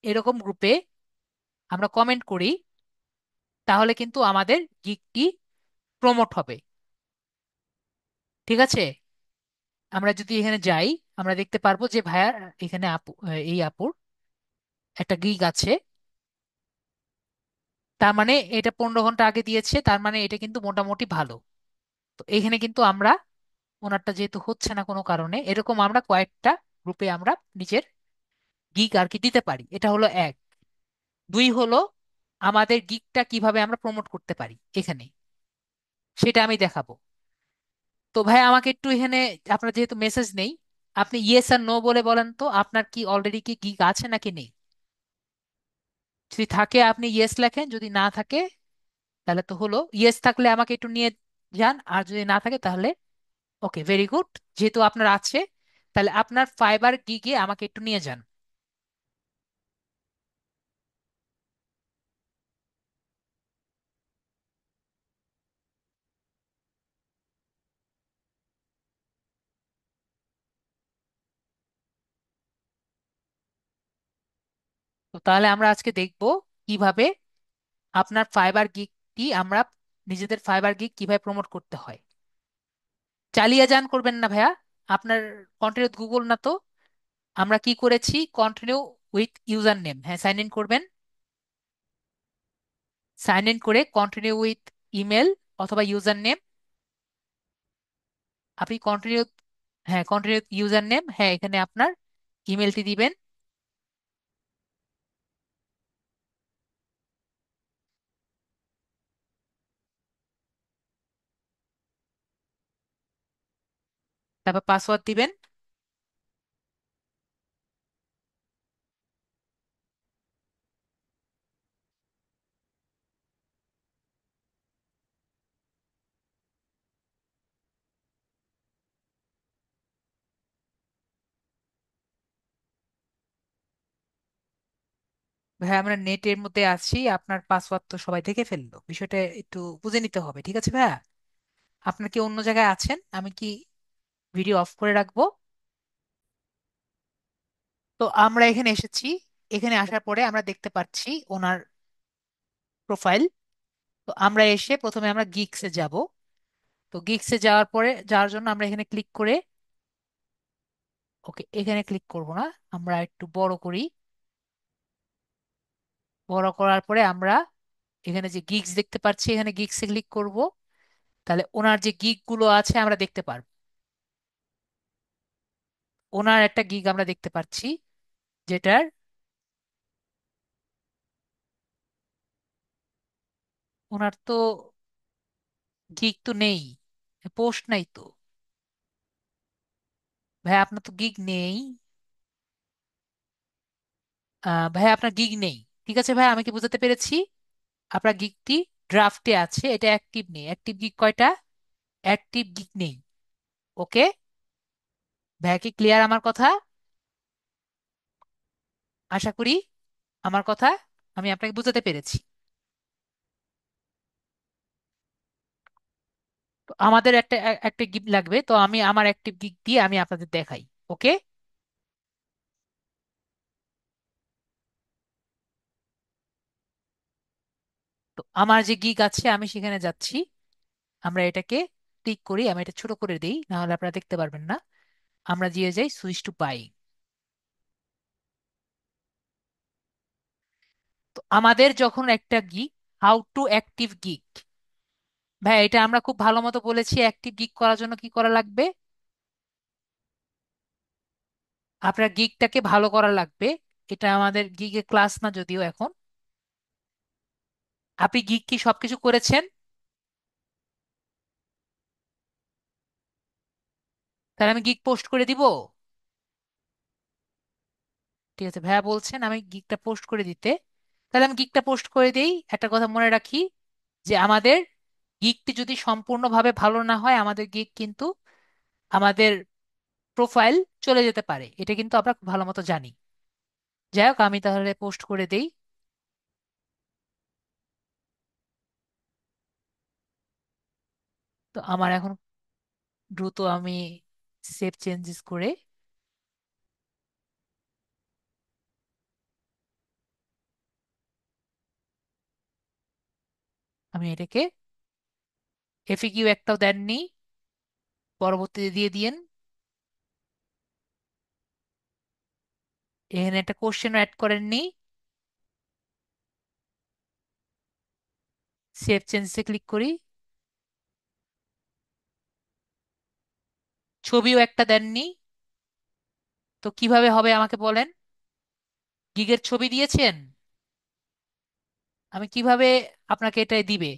এরকম গ্রুপে আমরা কমেন্ট করি, তাহলে কিন্তু আমাদের গিগটি প্রমোট হবে। ঠিক আছে? আমরা যদি এখানে যাই, আমরা দেখতে পারবো যে ভাইয়া এখানে আপু, এই আপুর একটা গিগ আছে। তার মানে এটা 15 ঘন্টা আগে দিয়েছে, তার মানে এটা কিন্তু মোটামুটি ভালো। তো এখানে কিন্তু আমরা, ওনারটা যেহেতু হচ্ছে না কোনো কারণে, এরকম আমরা কয়েকটা গ্রুপে আমরা নিজের গিগ আর কি দিতে পারি। এটা হলো এক। দুই হলো আমাদের গিগটা কিভাবে আমরা প্রমোট করতে পারি এখানে, সেটা আমি দেখাবো। তো ভাই আমাকে একটু এখানে, আপনার যেহেতু মেসেজ নেই, আপনি ইয়েস আর নো বলে বলেন তো, আপনার কি অলরেডি কি গিগ আছে নাকি নেই? যদি থাকে আপনি ইয়েস লেখেন, যদি না থাকে তাহলে তো হলো, ইয়েস থাকলে আমাকে একটু নিয়ে যান, আর যদি না থাকে তাহলে ওকে, ভেরি গুড। যেহেতু আপনার আছে, তাহলে আপনার ফাইবার গিগে আমাকে একটু নিয়ে যান। তো তাহলে আমরা আজকে দেখব কিভাবে আপনার ফাইবার গিগটি আমরা, নিজেদের ফাইবার গিগ কিভাবে প্রমোট করতে হয়। চালিয়ে যান, করবেন না ভাইয়া। আপনার কন্টিনিউ গুগল না তো। আমরা কি করেছি, কন্টিনিউ উইথ ইউজার নেম, হ্যাঁ সাইন ইন করবেন। সাইন ইন করে কন্টিনিউ উইথ ইমেল অথবা ইউজার নেম। আপনি কন্টিনিউ, হ্যাঁ কন্টিনিউ ইউজার নেম, হ্যাঁ এখানে আপনার ইমেলটি দিবেন। তারপর পাসওয়ার্ড দিবেন। ভাই আমরা নেটের মধ্যে আছি, আপনার পাসওয়ার্ড তো সবাই দেখে ফেললো, বিষয়টা একটু বুঝে নিতে হবে। ঠিক আছে ভাইয়া, আপনার কি অন্য জায়গায় আছেন? আমি কি ভিডিও অফ করে রাখবো? তো আমরা এখানে এসেছি। এখানে আসার পরে আমরা দেখতে পাচ্ছি ওনার প্রোফাইল। তো আমরা এসে প্রথমে আমরা গিগসে যাব। তো গিগসে যাওয়ার পরে, যাওয়ার জন্য আমরা এখানে ক্লিক করে, ওকে এখানে ক্লিক করব না, আমরা একটু বড় করি। বড় করার পরে আমরা এখানে যে গিগস দেখতে পাচ্ছি, এখানে গিগসে ক্লিক করব। তাহলে ওনার যে গিগ গুলো আছে আমরা দেখতে পারবো। ওনার একটা গিগ আমরা দেখতে পাচ্ছি, যেটার, ওনার তো গিগ তো নেই, পোস্ট নাই তো। ভাই আপনার তো গিগ নেই। ভাই আপনার গিগ নেই। ঠিক আছে ভাই, আমি কি বুঝাতে পেরেছি? আপনার গিগটি ড্রাফটে আছে, এটা অ্যাক্টিভ নেই। অ্যাক্টিভ গিগ কয়টা? অ্যাক্টিভ গিগ নেই। ওকে, ভাইয়া কি ক্লিয়ার আমার কথা? আশা করি আমার কথা আমি আপনাকে বুঝাতে পেরেছি। তো আমাদের একটা গিগ লাগবে, তো আমি আমার অ্যাক্টিভ গিগ দিয়ে আমি আপনাদের দেখাই। ওকে। তো আমার যে গিগ আছে আমি সেখানে যাচ্ছি। আমরা এটাকে ক্লিক করি, আমি এটা ছোট করে দিই, না হলে আপনারা দেখতে পারবেন না। আমরা দিয়ে যাই সুইচ টু বাই। তো আমাদের যখন একটা gig, how to active gig, ভাই এটা আমরা খুব ভালো মতো বলেছি। অ্যাক্টিভ গিগ করার জন্য কি করা লাগবে? আপনার গিগটাকে ভালো করা লাগবে। এটা আমাদের গিগের ক্লাস না যদিও এখন। আপনি গিগ কি সবকিছু করেছেন? তাহলে আমি গিগ পোস্ট করে দিব। ঠিক আছে, ভাইয়া বলছেন আমি গিগটা পোস্ট করে দিতে। তাহলে আমি গিগটা পোস্ট করে দিই। একটা কথা মনে রাখি, যে আমাদের গিগটি যদি সম্পূর্ণভাবে ভালো না হয়, আমাদের গিগ কিন্তু আমাদের প্রোফাইল চলে যেতে পারে। এটা কিন্তু আমরা খুব ভালো মতো জানি। যাই হোক, আমি তাহলে পোস্ট করে দেই। তো আমার এখন দ্রুত আমি সেভ চেঞ্জেস করে আমি এটাকে, এফিকিউ একটাও দেননি, পরবর্তীতে দিয়ে দিয়েন। এখানে একটা কোশ্চেন অ্যাড করেননি। সেভ চেঞ্জেসে ক্লিক করি। ছবিও একটা দেননি। তো কিভাবে হবে আমাকে বলেন? গিগের ছবি দিয়েছেন? আমি কিভাবে আপনাকে এটাই দিবে?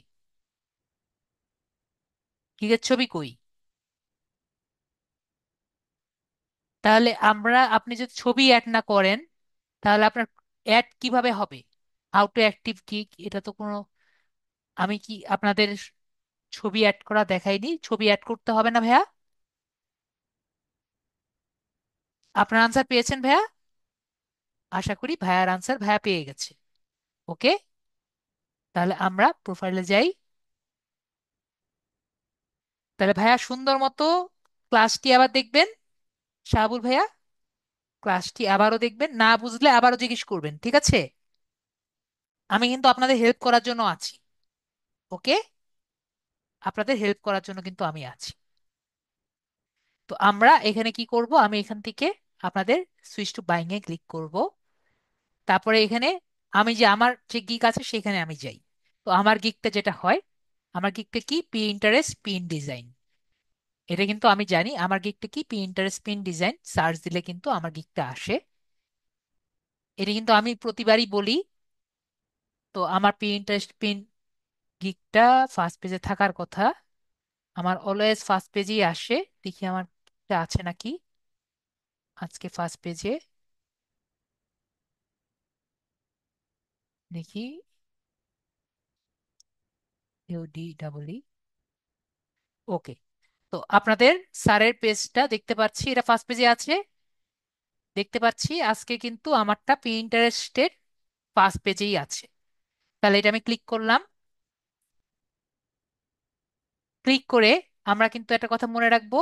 গিগের ছবি কই? তাহলে আপনি যদি ছবি অ্যাড না করেন, তাহলে আপনার অ্যাড কিভাবে হবে? হাউ টু অ্যাক্টিভ গিগ, এটা তো কোনো, আমি কি আপনাদের ছবি অ্যাড করা দেখাইনি? ছবি অ্যাড করতে হবে না ভাইয়া? আপনার আনসার পেয়েছেন ভাইয়া? আশা করি ভাইয়ার আনসার ভাইয়া পেয়ে গেছে। ওকে। তাহলে আমরা প্রোফাইলে যাই। তাহলে ভাইয়া সুন্দর মতো ক্লাসটি আবার দেখবেন। শাহাবুল ভাইয়া, ক্লাসটি আবারও দেখবেন, না বুঝলে আবারও জিজ্ঞেস করবেন, ঠিক আছে? আমি কিন্তু আপনাদের হেল্প করার জন্য আছি। ওকে। আপনাদের হেল্প করার জন্য কিন্তু আমি আছি। তো আমরা এখানে কি করব, আমি এখান থেকে আপনাদের সুইচ টু বাইং এ ক্লিক করব। তারপরে এখানে আমি যে আমার যে গিক আছে সেখানে আমি যাই। তো আমার গিকটা যেটা হয়, আমার গিকটা কি, পি ইন্টারেস্ট পিন ডিজাইন। এটা কিন্তু আমি জানি আমার গিকটা কি, P interest pin design search দিলে কিন্তু আমার গিকটা আসে। এটা কিন্তু আমি প্রতিবারই বলি। তো আমার পি ইন্টারেস্ট পিন গিকটা ফার্স্ট পেজে থাকার কথা। আমার অলওয়েজ ফার্স্ট পেজেই আসে। দেখি আমার গিকটা আছে নাকি আজকে ফার্স্ট পেজে। দেখি, ইউডি ডাবল ই। ওকে। তো আপনাদের স্যারের পেজটা দেখতে পাচ্ছি, এটা ফার্স্ট পেজে আছে। দেখতে পাচ্ছি আজকে কিন্তু আমারটা পিন্টারেস্টের ফার্স্ট পেজেই আছে। তাহলে এটা আমি ক্লিক করলাম। ক্লিক করে আমরা কিন্তু একটা কথা মনে রাখবো,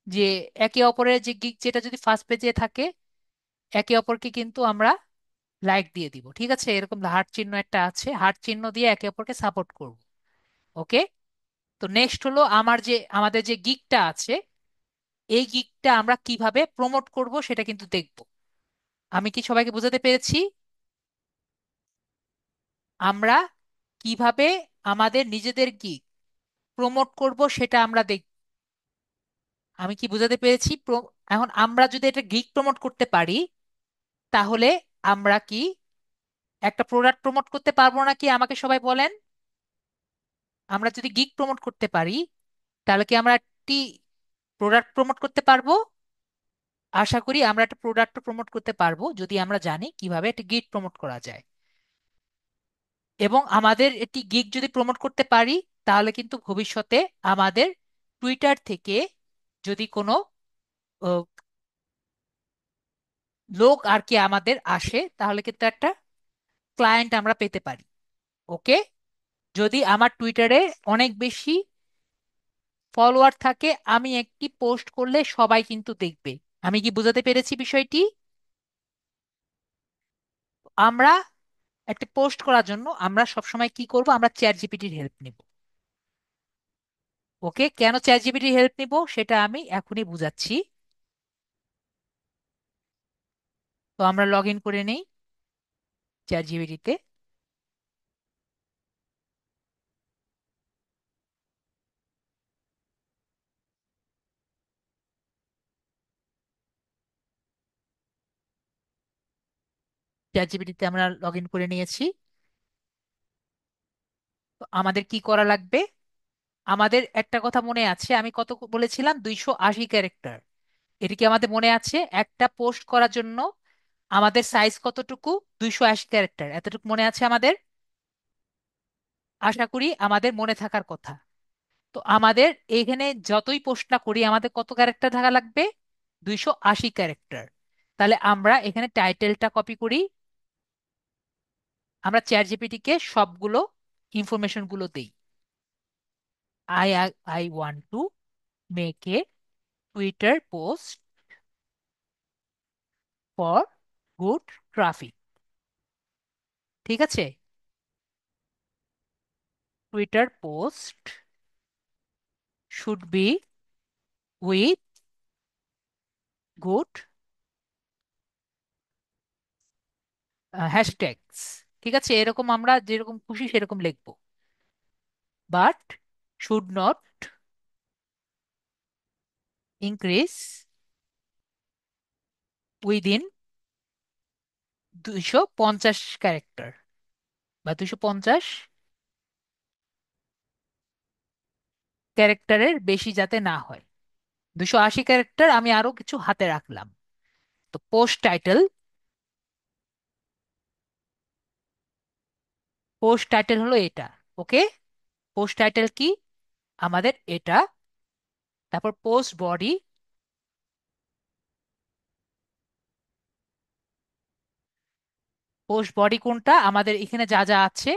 যে একে অপরের যে গিগ যেটা যদি ফার্স্ট পেজে থাকে, একে অপরকে কিন্তু আমরা লাইক দিয়ে দিব। ঠিক আছে, এরকম হার্ট চিহ্ন একটা আছে, হার্ট চিহ্ন দিয়ে একে অপরকে সাপোর্ট করব। ওকে। তো নেক্সট হলো আমাদের যে গিগটা আছে, এই গিগটা আমরা কিভাবে প্রমোট করব সেটা কিন্তু দেখব। আমি কি সবাইকে বোঝাতে পেরেছি? আমরা কিভাবে আমাদের নিজেদের গিগ প্রমোট করব সেটা আমরা দেখব। আমি কি বোঝাতে পেরেছি? এখন আমরা যদি এটা গিগ প্রমোট করতে পারি, তাহলে আমরা কি একটা প্রোডাক্ট প্রমোট করতে পারবো নাকি? আমাকে সবাই বলেন। আমরা যদি গিগ প্রমোট করতে পারি, তাহলে কি আমরা একটি প্রোডাক্ট প্রমোট করতে পারবো? আশা করি আমরা একটা প্রোডাক্ট প্রমোট করতে পারবো, যদি আমরা জানি কিভাবে একটা গিগ প্রমোট করা যায়। এবং আমাদের একটি গিগ যদি প্রমোট করতে পারি, তাহলে কিন্তু ভবিষ্যতে আমাদের টুইটার থেকে যদি কোনো লোক আর কি আমাদের আসে, তাহলে কিন্তু একটা ক্লায়েন্ট আমরা পেতে পারি। ওকে, যদি আমার টুইটারে অনেক বেশি ফলোয়ার থাকে, আমি একটি পোস্ট করলে সবাই কিন্তু দেখবে। আমি কি বোঝাতে পেরেছি বিষয়টি? আমরা একটা পোস্ট করার জন্য আমরা সবসময় কি করব, আমরা চ্যাট জিপিটির হেল্প নিব। ওকে, কেন চ্যাট জিপিটির হেল্প নিব সেটা আমি এখনই বুঝাচ্ছি। তো আমরা লগ ইন করে নেই চ্যাট জিপিটিতে। চ্যাট জিপিটিতে আমরা লগ ইন করে নিয়েছি। তো আমাদের কি করা লাগবে? আমাদের একটা কথা মনে আছে, আমি কত বলেছিলাম, 280 ক্যারেক্টার। এটা কি আমাদের মনে আছে? একটা পোস্ট করার জন্য আমাদের সাইজ কতটুকু? 280 ক্যারেক্টার, এতটুকু মনে আছে আমাদের? আশা করি আমাদের মনে থাকার কথা। তো আমাদের এখানে যতই পোস্ট না করি, আমাদের কত ক্যারেক্টার থাকা লাগবে? 280 ক্যারেক্টার। তাহলে আমরা এখানে টাইটেলটা কপি করি। আমরা চ্যাট জিপিটি কে সবগুলো ইনফরমেশন গুলো দেই। I I want to make a Twitter post for good traffic. ঠিক আছে, Twitter post should be with good hashtags. ঠিক আছে, এরকম আমরা যেরকম খুশি সেরকম লিখবো। But should not increase within 250 character, বা 250 ক্যারেক্টারের বেশি যাতে না হয়। 280 ক্যারেক্টার আমি আরো কিছু হাতে রাখলাম। তো পোস্ট টাইটেল হলো এটা। ওকে, পোস্ট টাইটেল কি আমাদের? এটা। তারপর পোস্ট বডি। পোস্ট বডি কোনটা? আমাদের এখানে যা যা আছে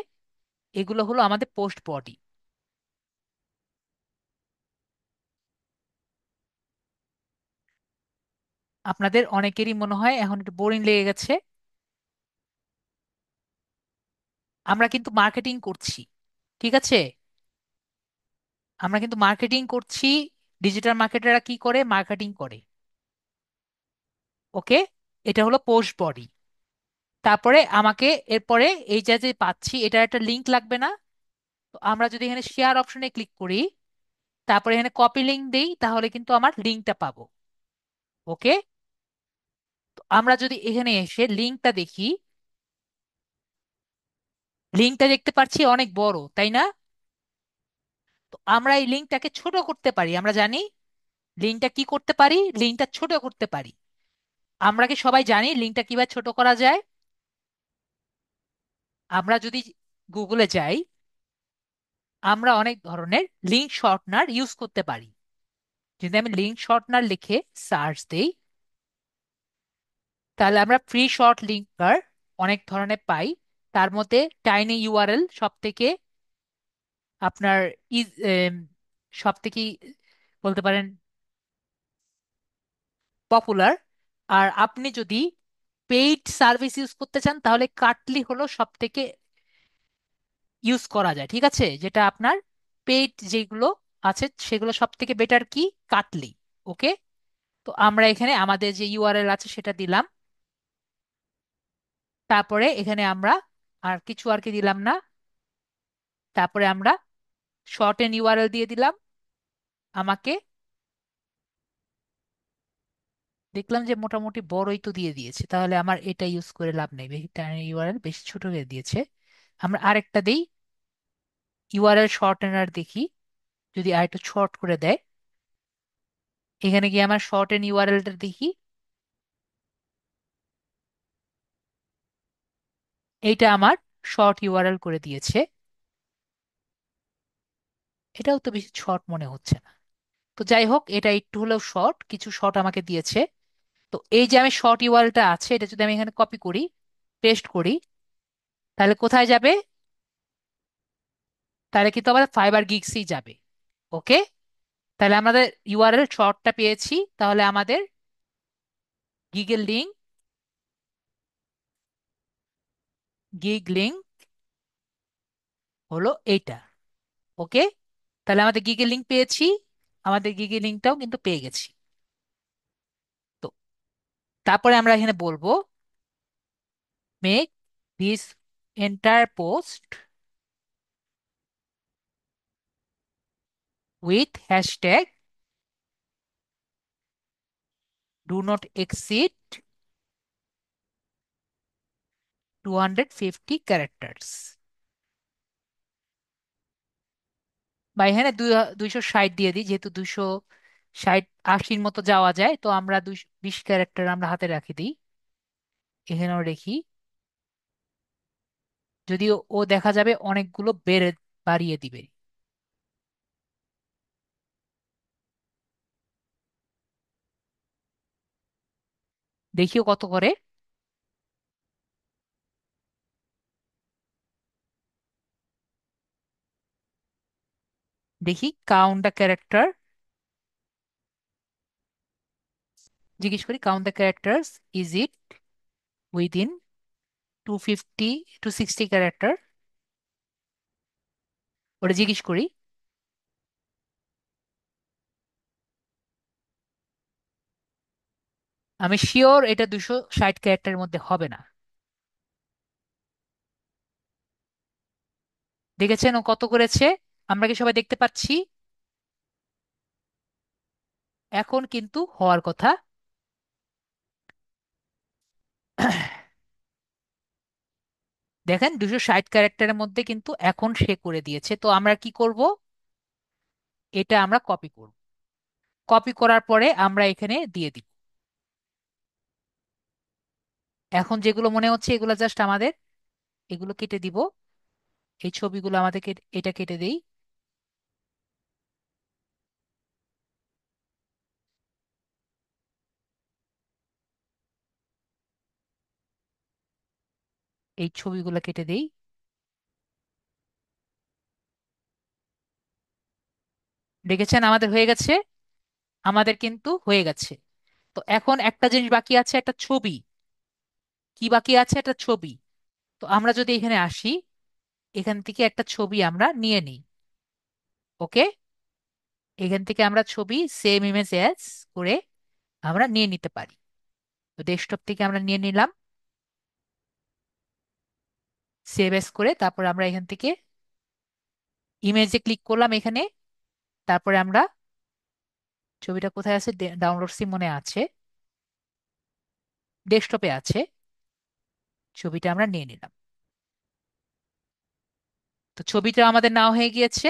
এগুলো হলো আমাদের পোস্ট বডি। আপনাদের অনেকেরই মনে হয় এখন একটু বোরিং লেগে গেছে। আমরা কিন্তু মার্কেটিং করছি, ঠিক আছে? আমরা কিন্তু মার্কেটিং করছি। ডিজিটাল মার্কেটাররা কি করে? মার্কেটিং করে। ওকে, এটা হলো পোস্ট বডি। তারপরে আমাকে এরপরে এই যে যে পাচ্ছি, এটার একটা লিংক লাগবে না? তো আমরা যদি এখানে শেয়ার অপশনে ক্লিক করি, তারপরে এখানে কপি লিংক দেই, তাহলে কিন্তু আমার লিংকটা পাবো। ওকে, তো আমরা যদি এখানে এসে লিংকটা দেখি, লিংকটা দেখতে পাচ্ছি অনেক বড়, তাই না? তো আমরা এই লিংকটাকে ছোট করতে পারি। আমরা জানি লিংকটা কি করতে পারি, লিংকটা ছোট করতে পারি। আমরা কি সবাই জানি লিংকটা কিভাবে ছোট করা যায়? আমরা যদি গুগলে যাই, আমরা অনেক ধরনের লিঙ্ক শর্টনার ইউজ করতে পারি। যদি আমি লিঙ্ক শর্টনার লিখে সার্চ দেই, তাহলে আমরা ফ্রি শর্ট লিঙ্কার অনেক ধরনের পাই। তার মধ্যে টাইনি ইউআরএল সব থেকে আপনার ইজ সব থেকে বলতে পারেন পপুলার। আর আপনি যদি পেইড সার্ভিস ইউজ করতে চান, তাহলে কাটলি হলো সব থেকে ইউজ করা যায়। ঠিক আছে, যেটা আপনার পেইড যেগুলো আছে সেগুলো সব থেকে বেটার কি? কাটলি। ওকে, তো আমরা এখানে আমাদের যে ইউআরএল আছে সেটা দিলাম। তারপরে এখানে আমরা আর কিছু আর কি দিলাম না। তারপরে আমরা শর্ট এন ইউআরএল দিয়ে দিলাম। আমাকে দেখলাম যে মোটামুটি বড়ই তো দিয়ে দিয়েছে, তাহলে আমার এটা ইউজ করে লাভ নেই, বেশি ইউআরএল বেশি ছোট করে দিয়েছে। আমরা আরেকটা দিই, ইউআরএল শর্টেনার দেখি যদি আরেকটু শর্ট করে দেয়। এখানে গিয়ে আমার শর্ট এন ইউআরএলটা দেখি, এইটা আমার শর্ট ইউআরএল করে দিয়েছে। এটাও তো বেশি শর্ট মনে হচ্ছে না। তো যাই হোক, এটা একটু হলেও শর্ট, কিছু শর্ট আমাকে দিয়েছে। তো এই যে আমি শর্ট ইউআরএলটা আছে, এটা যদি আমি এখানে কপি করি, পেস্ট করি, তাহলে কোথায় যাবে? তাহলে কিন্তু আবার ফাইবার গিগসই যাবে। ওকে, তাহলে আমাদের ইউআরএল শর্টটা পেয়েছি। তাহলে আমাদের গিগের লিঙ্ক, গিগ লিঙ্ক হলো এইটা। ওকে, তাহলে আমাদের গিগের লিঙ্ক পেয়েছি, আমাদের গিগের লিঙ্কটাও কিন্তু পেয়ে গেছি। তো তারপরে আমরা এখানে বলবো make this entire post with hashtag do not exceed 250 characters. বা এখানে 260 দিয়ে দিই, যেহেতু 260 80-র মতো যাওয়া যায়, তো আমরা 220 ক্যারেক্টার আমরা হাতে রাখি দিই, এখানেও রেখি। যদিও ও দেখা যাবে অনেকগুলো বাড়িয়ে দিবে। দেখিও কত করে। দেখি কাউন্ট দ্য ক্যারেক্টার, জিজ্ঞেস করি count the characters, is it within 250 260 character, ওটা জিজ্ঞেস করি। আমি শিওর এটা 260 ক্যারেক্টারের মধ্যে হবে না। দেখেছেন ও কত করেছে? আমরা কি সবাই দেখতে পাচ্ছি? এখন কিন্তু হওয়ার কথা। দেখেন 260 ক্যারেক্টারের মধ্যে কিন্তু এখন সে করে দিয়েছে। তো আমরা কি করব? এটা আমরা কপি করব। কপি করার পরে আমরা এখানে দিয়ে দিব। এখন যেগুলো মনে হচ্ছে এগুলো জাস্ট আমাদের, এগুলো কেটে দিব। এই ছবিগুলো আমাদেরকে, এটা কেটে দেই। এই ছবিগুলো কেটে দেই। দেখেছেন আমাদের হয়ে গেছে। আমাদের কিন্তু হয়ে গেছে। তো এখন একটা জিনিস বাকি আছে, একটা ছবি। কি বাকি আছে? একটা ছবি। তো আমরা যদি এখানে আসি, এখান থেকে একটা ছবি আমরা নিয়ে নিই। ওকে, এখান থেকে আমরা ছবি সেম ইমেজ অ্যাজ করে আমরা নিয়ে নিতে পারি। তো ডেস্কটপ থেকে আমরা নিয়ে নিলাম, সেভ এস করে। তারপর আমরা এখান থেকে ইমেজে ক্লিক করলাম এখানে। তারপরে আমরা ছবিটা কোথায় আছে, ডাউনলোড সি মনে আছে, ডেস্কটপে আছে, ছবিটা আমরা নিয়ে নিলাম। তো ছবিটা আমাদের নেওয়া হয়ে গিয়েছে।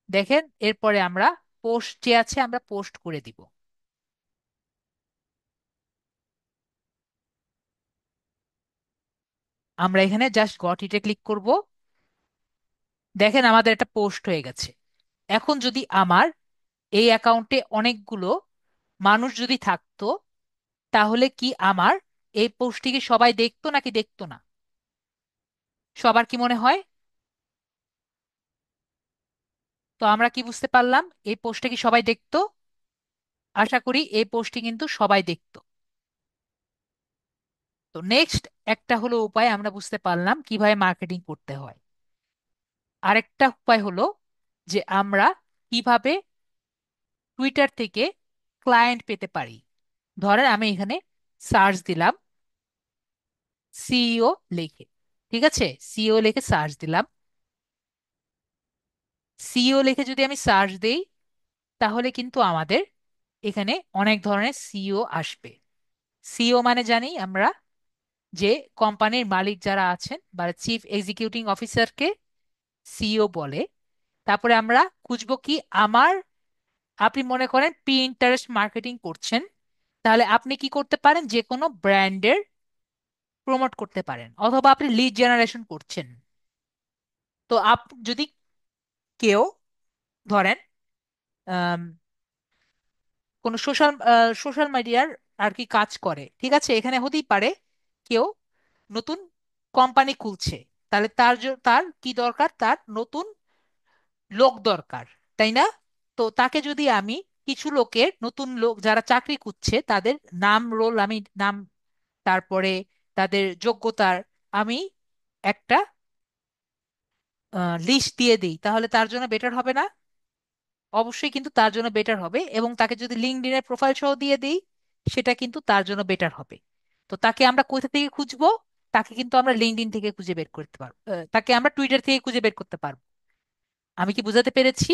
দেখেন এরপরে আমরা পোস্ট যে আছে আমরা পোস্ট করে দিব। আমরা এখানে জাস্ট গট ইটে ক্লিক করব। দেখেন আমাদের একটা পোস্ট হয়ে গেছে। এখন যদি আমার এই অ্যাকাউন্টে অনেকগুলো মানুষ যদি থাকতো, তাহলে কি আমার এই পোস্টটি কি সবাই দেখতো নাকি দেখতো না? সবার কি মনে হয়? তো আমরা কি বুঝতে পারলাম, এই পোস্টটা কি সবাই দেখতো? আশা করি এই পোস্টটি কিন্তু সবাই দেখতো। তো নেক্সট একটা হলো উপায়, আমরা বুঝতে পারলাম কিভাবে মার্কেটিং করতে হয়। আরেকটা উপায় হলো যে আমরা কিভাবে টুইটার থেকে ক্লায়েন্ট পেতে পারি। ধরেন আমি এখানে সার্চ দিলাম সিইও লিখে, ঠিক আছে, সিইও লিখে সার্চ দিলাম। সিইও লিখে যদি আমি সার্চ দেই, তাহলে কিন্তু আমাদের এখানে অনেক ধরনের সিইও আসবে। সিইও মানে জানি আমরা যে কোম্পানির মালিক যারা আছেন বা চিফ এক্সিকিউটিভ অফিসারকে সিইও বলে। তারপরে আমরা খুঁজবো কি, আমার, আপনি মনে করেন পিন্টারেস্ট মার্কেটিং করছেন, তাহলে আপনি কি করতে পারেন, যে কোনো ব্র্যান্ডের প্রমোট করতে পারেন, অথবা আপনি লিড জেনারেশন করছেন। তো যদি কেউ ধরেন কোনো সোশ্যাল সোশ্যাল মিডিয়ার আর কি কাজ করে, ঠিক আছে? এখানে হতেই পারে কেউ নতুন কোম্পানি খুলছে, তাহলে তার কি দরকার, তার নতুন লোক দরকার, তাই না? তো তাকে যদি আমি কিছু লোকের, নতুন লোক যারা চাকরি খুঁজছে তাদের নাম, রোল, আমি নাম, তারপরে তাদের যোগ্যতার আমি একটা লিস্ট দিয়ে দিই, তাহলে তার জন্য বেটার হবে না? অবশ্যই কিন্তু তার জন্য বেটার হবে। এবং তাকে যদি লিঙ্কডইনের প্রোফাইল সহ দিয়ে দিই, সেটা কিন্তু তার জন্য বেটার হবে। তো তাকে আমরা কোথা থেকে খুঁজবো? তাকে কিন্তু আমরা লিঙ্কডইন থেকে খুঁজে বের করতে পারবো, তাকে আমরা টুইটার থেকে খুঁজে বের করতে পারবো। আমি কি বুঝাতে পেরেছি?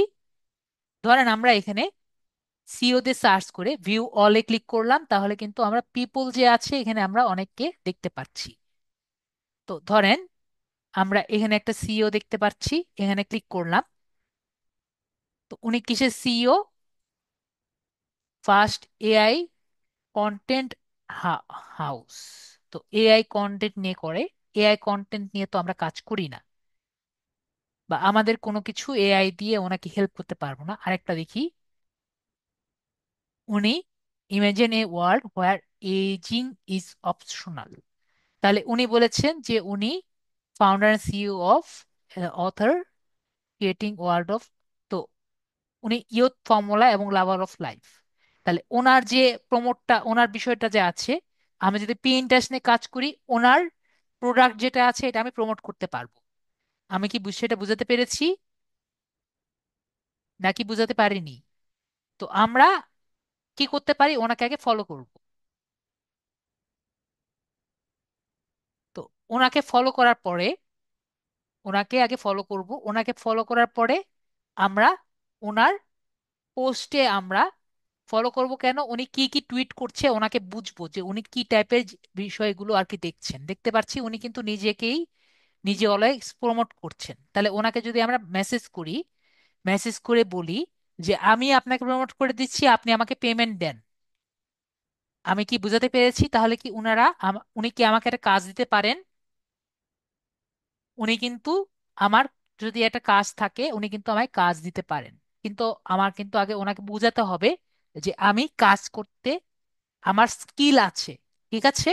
ধরেন আমরা এখানে সিও তে সার্চ করে ভিউ অলে ক্লিক করলাম, তাহলে কিন্তু আমরা পিপল যে আছে এখানে আমরা অনেককে দেখতে পাচ্ছি। তো ধরেন আমরা এখানে একটা সিইও দেখতে পাচ্ছি, এখানে ক্লিক করলাম। তো উনি কিসের CEO? First AI content house. তো এআই কন্টেন্ট নিয়ে করে। এআই কন্টেন্ট নিয়ে তো আমরা কাজ করি না, বা আমাদের কোনো কিছু এআই দিয়ে ওনাকে হেল্প করতে পারবো না। আরেকটা দেখি, উনি imagine a world where ageing is optional. তাহলে উনি বলেছেন যে উনি founder and CEO of author creating world of. তো উনি ইয়ুথ ফর্মুলা এবং লাভার অফ লাইফ। তাহলে ওনার যে প্রমোটটা, ওনার বিষয়টা যে আছে, আমি যদি পিএনটাস নিয়ে কাজ করি, ওনার প্রোডাক্ট যেটা আছে এটা আমি প্রমোট করতে পারবো। আমি কি সেটা বুঝাতে পেরেছি নাকি বুঝাতে পারিনি? তো আমরা কি করতে পারি, ওনাকে আগে ফলো করব। তো ওনাকে ফলো করার পরে, ওনাকে আগে ফলো করব, ওনাকে ফলো করার পরে আমরা ওনার পোস্টে আমরা ফলো করব। কেন? উনি কি কি টুইট করছে ওনাকে বুঝবো, যে উনি কি টাইপের বিষয়গুলো আর কি দেখছেন। দেখতে পাচ্ছি উনি কিন্তু নিজেকেই নিজে অলওয়েজ প্রমোট করছেন। তাহলে ওনাকে যদি আমরা মেসেজ করি, মেসেজ করে বলি যে আমি আপনাকে প্রমোট করে দিচ্ছি, আপনি আমাকে পেমেন্ট দেন। আমি কি বুঝাতে পেরেছি? তাহলে কি উনি কি আমাকে একটা কাজ দিতে পারেন? উনি কিন্তু আমার, যদি একটা কাজ থাকে উনি কিন্তু আমায় কাজ দিতে পারেন। কিন্তু আমার কিন্তু আগে ওনাকে বোঝাতে হবে যে আমি কাজ করতে, আমার স্কিল আছে, ঠিক আছে?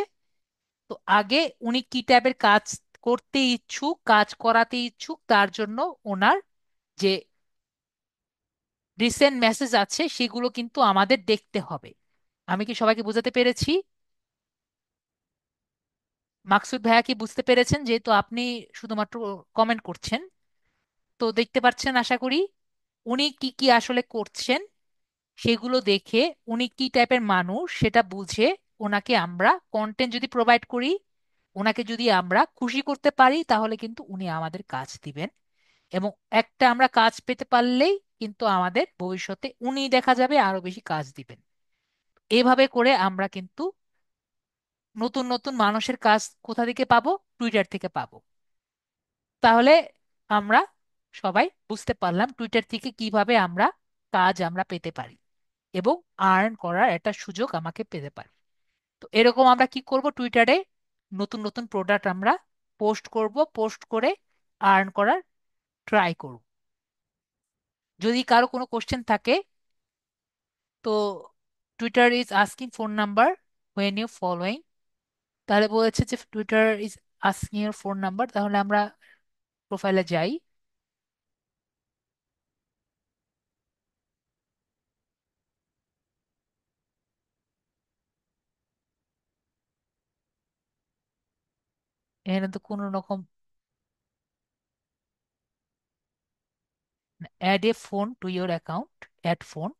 তো আগে উনি কি টাইপের কাজ করতে ইচ্ছুক, কাজ করাতে ইচ্ছুক, তার জন্য ওনার যে রিসেন্ট মেসেজ আছে সেগুলো কিন্তু আমাদের দেখতে হবে। আমি কি সবাইকে বোঝাতে পেরেছি? মাকসুদ ভাইয়া কি বুঝতে পেরেছেন? যেহেতু আপনি শুধুমাত্র কমেন্ট করছেন, তো দেখতে পাচ্ছেন আশা করি উনি কি কি আসলে করছেন। সেগুলো দেখে উনি কি টাইপের মানুষ সেটা বুঝে ওনাকে আমরা কন্টেন্ট যদি প্রোভাইড করি, ওনাকে যদি আমরা খুশি করতে পারি, তাহলে কিন্তু উনি আমাদের কাজ দিবেন। এবং একটা আমরা কাজ পেতে পারলেই কিন্তু আমাদের ভবিষ্যতে উনি দেখা যাবে আরো বেশি কাজ দিবেন। এভাবে করে আমরা কিন্তু নতুন নতুন মানুষের কাজ কোথা থেকে পাবো? টুইটার থেকে পাবো। তাহলে আমরা সবাই বুঝতে পারলাম টুইটার থেকে কিভাবে আমরা কাজ আমরা পেতে পারি এবং আর্ন করার একটা সুযোগ আমাকে পেতে পারি। তো এরকম আমরা কি করব, টুইটারে নতুন নতুন প্রোডাক্ট আমরা পোস্ট করব, পোস্ট করে আর্ন করার ট্রাই করব। যদি কারো কোনো কোশ্চেন থাকে, তো Twitter is asking phone number when you following. তাহলে বলেছে যে Twitter is asking your phone number, তাহলে আমরা প্রোফাইলে যাই। এখানে তো কোনো রকম add a phone to your account, add phone.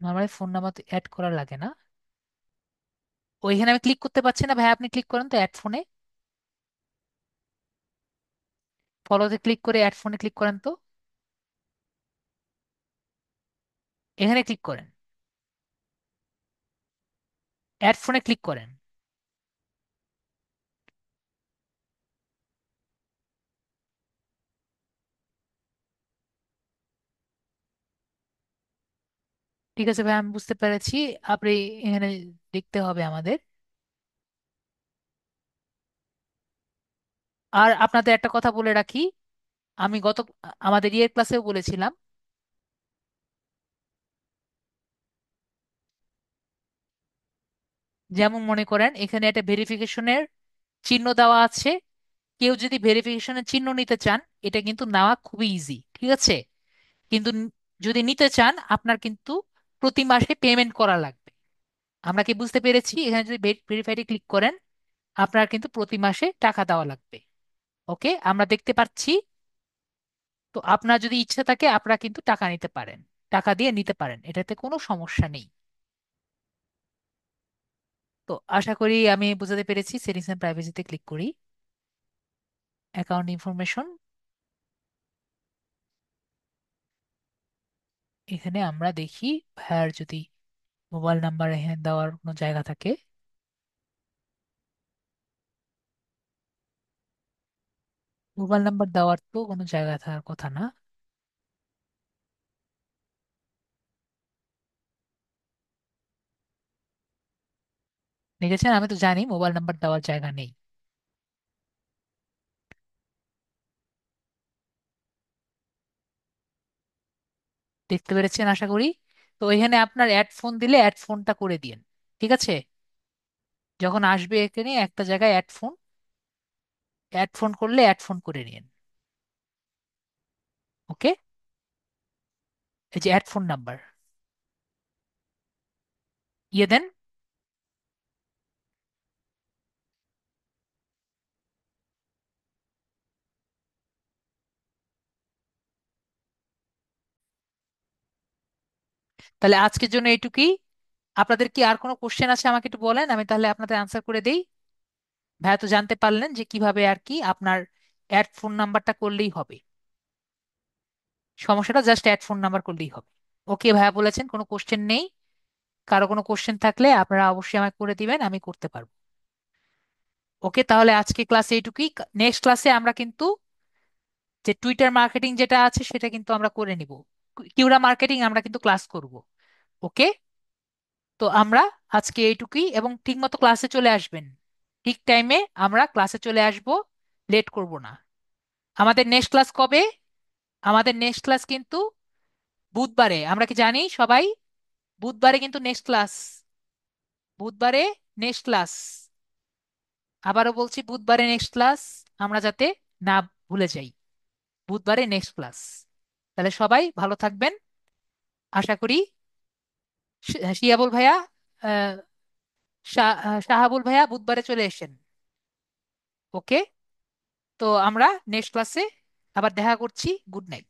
Normally phone number তো অ্যাড করা লাগে না। ওইখানে আমি ক্লিক করতে পারছি না ভাই, আপনি ক্লিক করেন তো অ্যাড ফোনে। ফলোতে ক্লিক করে অ্যাড ফোনে ক্লিক করেন তো। এখানে ক্লিক করেন, অ্যাড ফোনে ক্লিক করেন। ঠিক আছে ভাই, আমি বুঝতে পেরেছি। আপনি এখানে দেখতে হবে আমাদের। আর আপনাদের একটা কথা বলে রাখি, আমি আমাদের ইয়ের ক্লাসেও বলেছিলাম, যেমন মনে করেন এখানে একটা ভেরিফিকেশনের চিহ্ন দেওয়া আছে। কেউ যদি ভেরিফিকেশনের চিহ্ন নিতে চান, এটা কিন্তু নেওয়া খুবই ইজি, ঠিক আছে? কিন্তু যদি নিতে চান, আপনার কিন্তু প্রতি মাসে পেমেন্ট করা লাগবে। আমরা কি বুঝতে পেরেছি? এখানে যদি ভেরিফাইডে ক্লিক করেন, আপনার কিন্তু প্রতি মাসে টাকা দেওয়া লাগবে। ওকে, আমরা দেখতে পাচ্ছি। তো আপনার যদি ইচ্ছা থাকে, আপনারা কিন্তু টাকা নিতে পারেন, টাকা দিয়ে নিতে পারেন, এটাতে কোনো সমস্যা নেই। তো আশা করি আমি বুঝাতে পেরেছি। সেটিংস এন্ড প্রাইভেসিতে ক্লিক করি, অ্যাকাউন্ট ইনফরমেশন। এখানে আমরা দেখি ভাইয়ার যদি মোবাইল নাম্বার এখানে দেওয়ার কোনো জায়গা থাকে। মোবাইল নাম্বার দেওয়ার তো কোনো জায়গা থাকার কথা না। দেখেছেন, আমি তো জানি মোবাইল নাম্বার দেওয়ার জায়গা নেই। দেখতে পেরেছেন আশা করি। তো এখানে আপনার অ্যাড ফোন দিলে অ্যাড ফোনটা করে দিন, ঠিক আছে? যখন আসবে এখানে একটা জায়গায় অ্যাড ফোন, অ্যাড ফোন করলে অ্যাড ফোন করে নিন। ওকে, এই যে অ্যাড ফোন নাম্বার, ইয়ে দেন। তাহলে আজকের জন্য এইটুকুই। আপনাদের কি আর কোনো কোশ্চেন আছে আমাকে একটু বলেন, আমি তাহলে আপনাদের আনসার করে দেই। ভাইয়া তো জানতে পারলেন যে কিভাবে আর কি আপনার অ্যাড ফোন নাম্বারটা করলেই হবে। সমস্যাটা জাস্ট অ্যাড ফোন নাম্বার করলেই হবে। ওকে ভাইয়া বলেছেন, কোনো কোশ্চেন নেই। কারো কোনো কোশ্চেন থাকলে আপনারা অবশ্যই আমাকে করে দিবেন, আমি করতে পারবো। ওকে, তাহলে আজকে ক্লাসে এইটুকুই। নেক্সট ক্লাসে আমরা কিন্তু যে টুইটার মার্কেটিং যেটা আছে সেটা কিন্তু আমরা করে নিব। কিউরা মার্কেটিং আমরা কিন্তু ক্লাস করব। ওকে, তো আমরা আজকে এইটুকুই, এবং ঠিকমতো ক্লাসে চলে আসবেন। ঠিক টাইমে আমরা ক্লাসে চলে আসব, লেট করব না। আমাদের নেক্সট ক্লাস কবে? আমাদের নেক্সট ক্লাস কিন্তু বুধবারে, আমরা কি জানি সবাই? বুধবারে কিন্তু নেক্সট ক্লাস। বুধবারে নেক্সট ক্লাস। আবারও বলছি, বুধবারে নেক্সট ক্লাস, আমরা যাতে না ভুলে যাই। বুধবারে নেক্সট ক্লাস। তাহলে সবাই ভালো থাকবেন আশা করি। শিয়াবুল ভাইয়া, আহ, শাহাবুল ভাইয়া বুধবারে চলে এসেন। ওকে, তো আমরা নেক্সট ক্লাসে আবার দেখা করছি। Good night.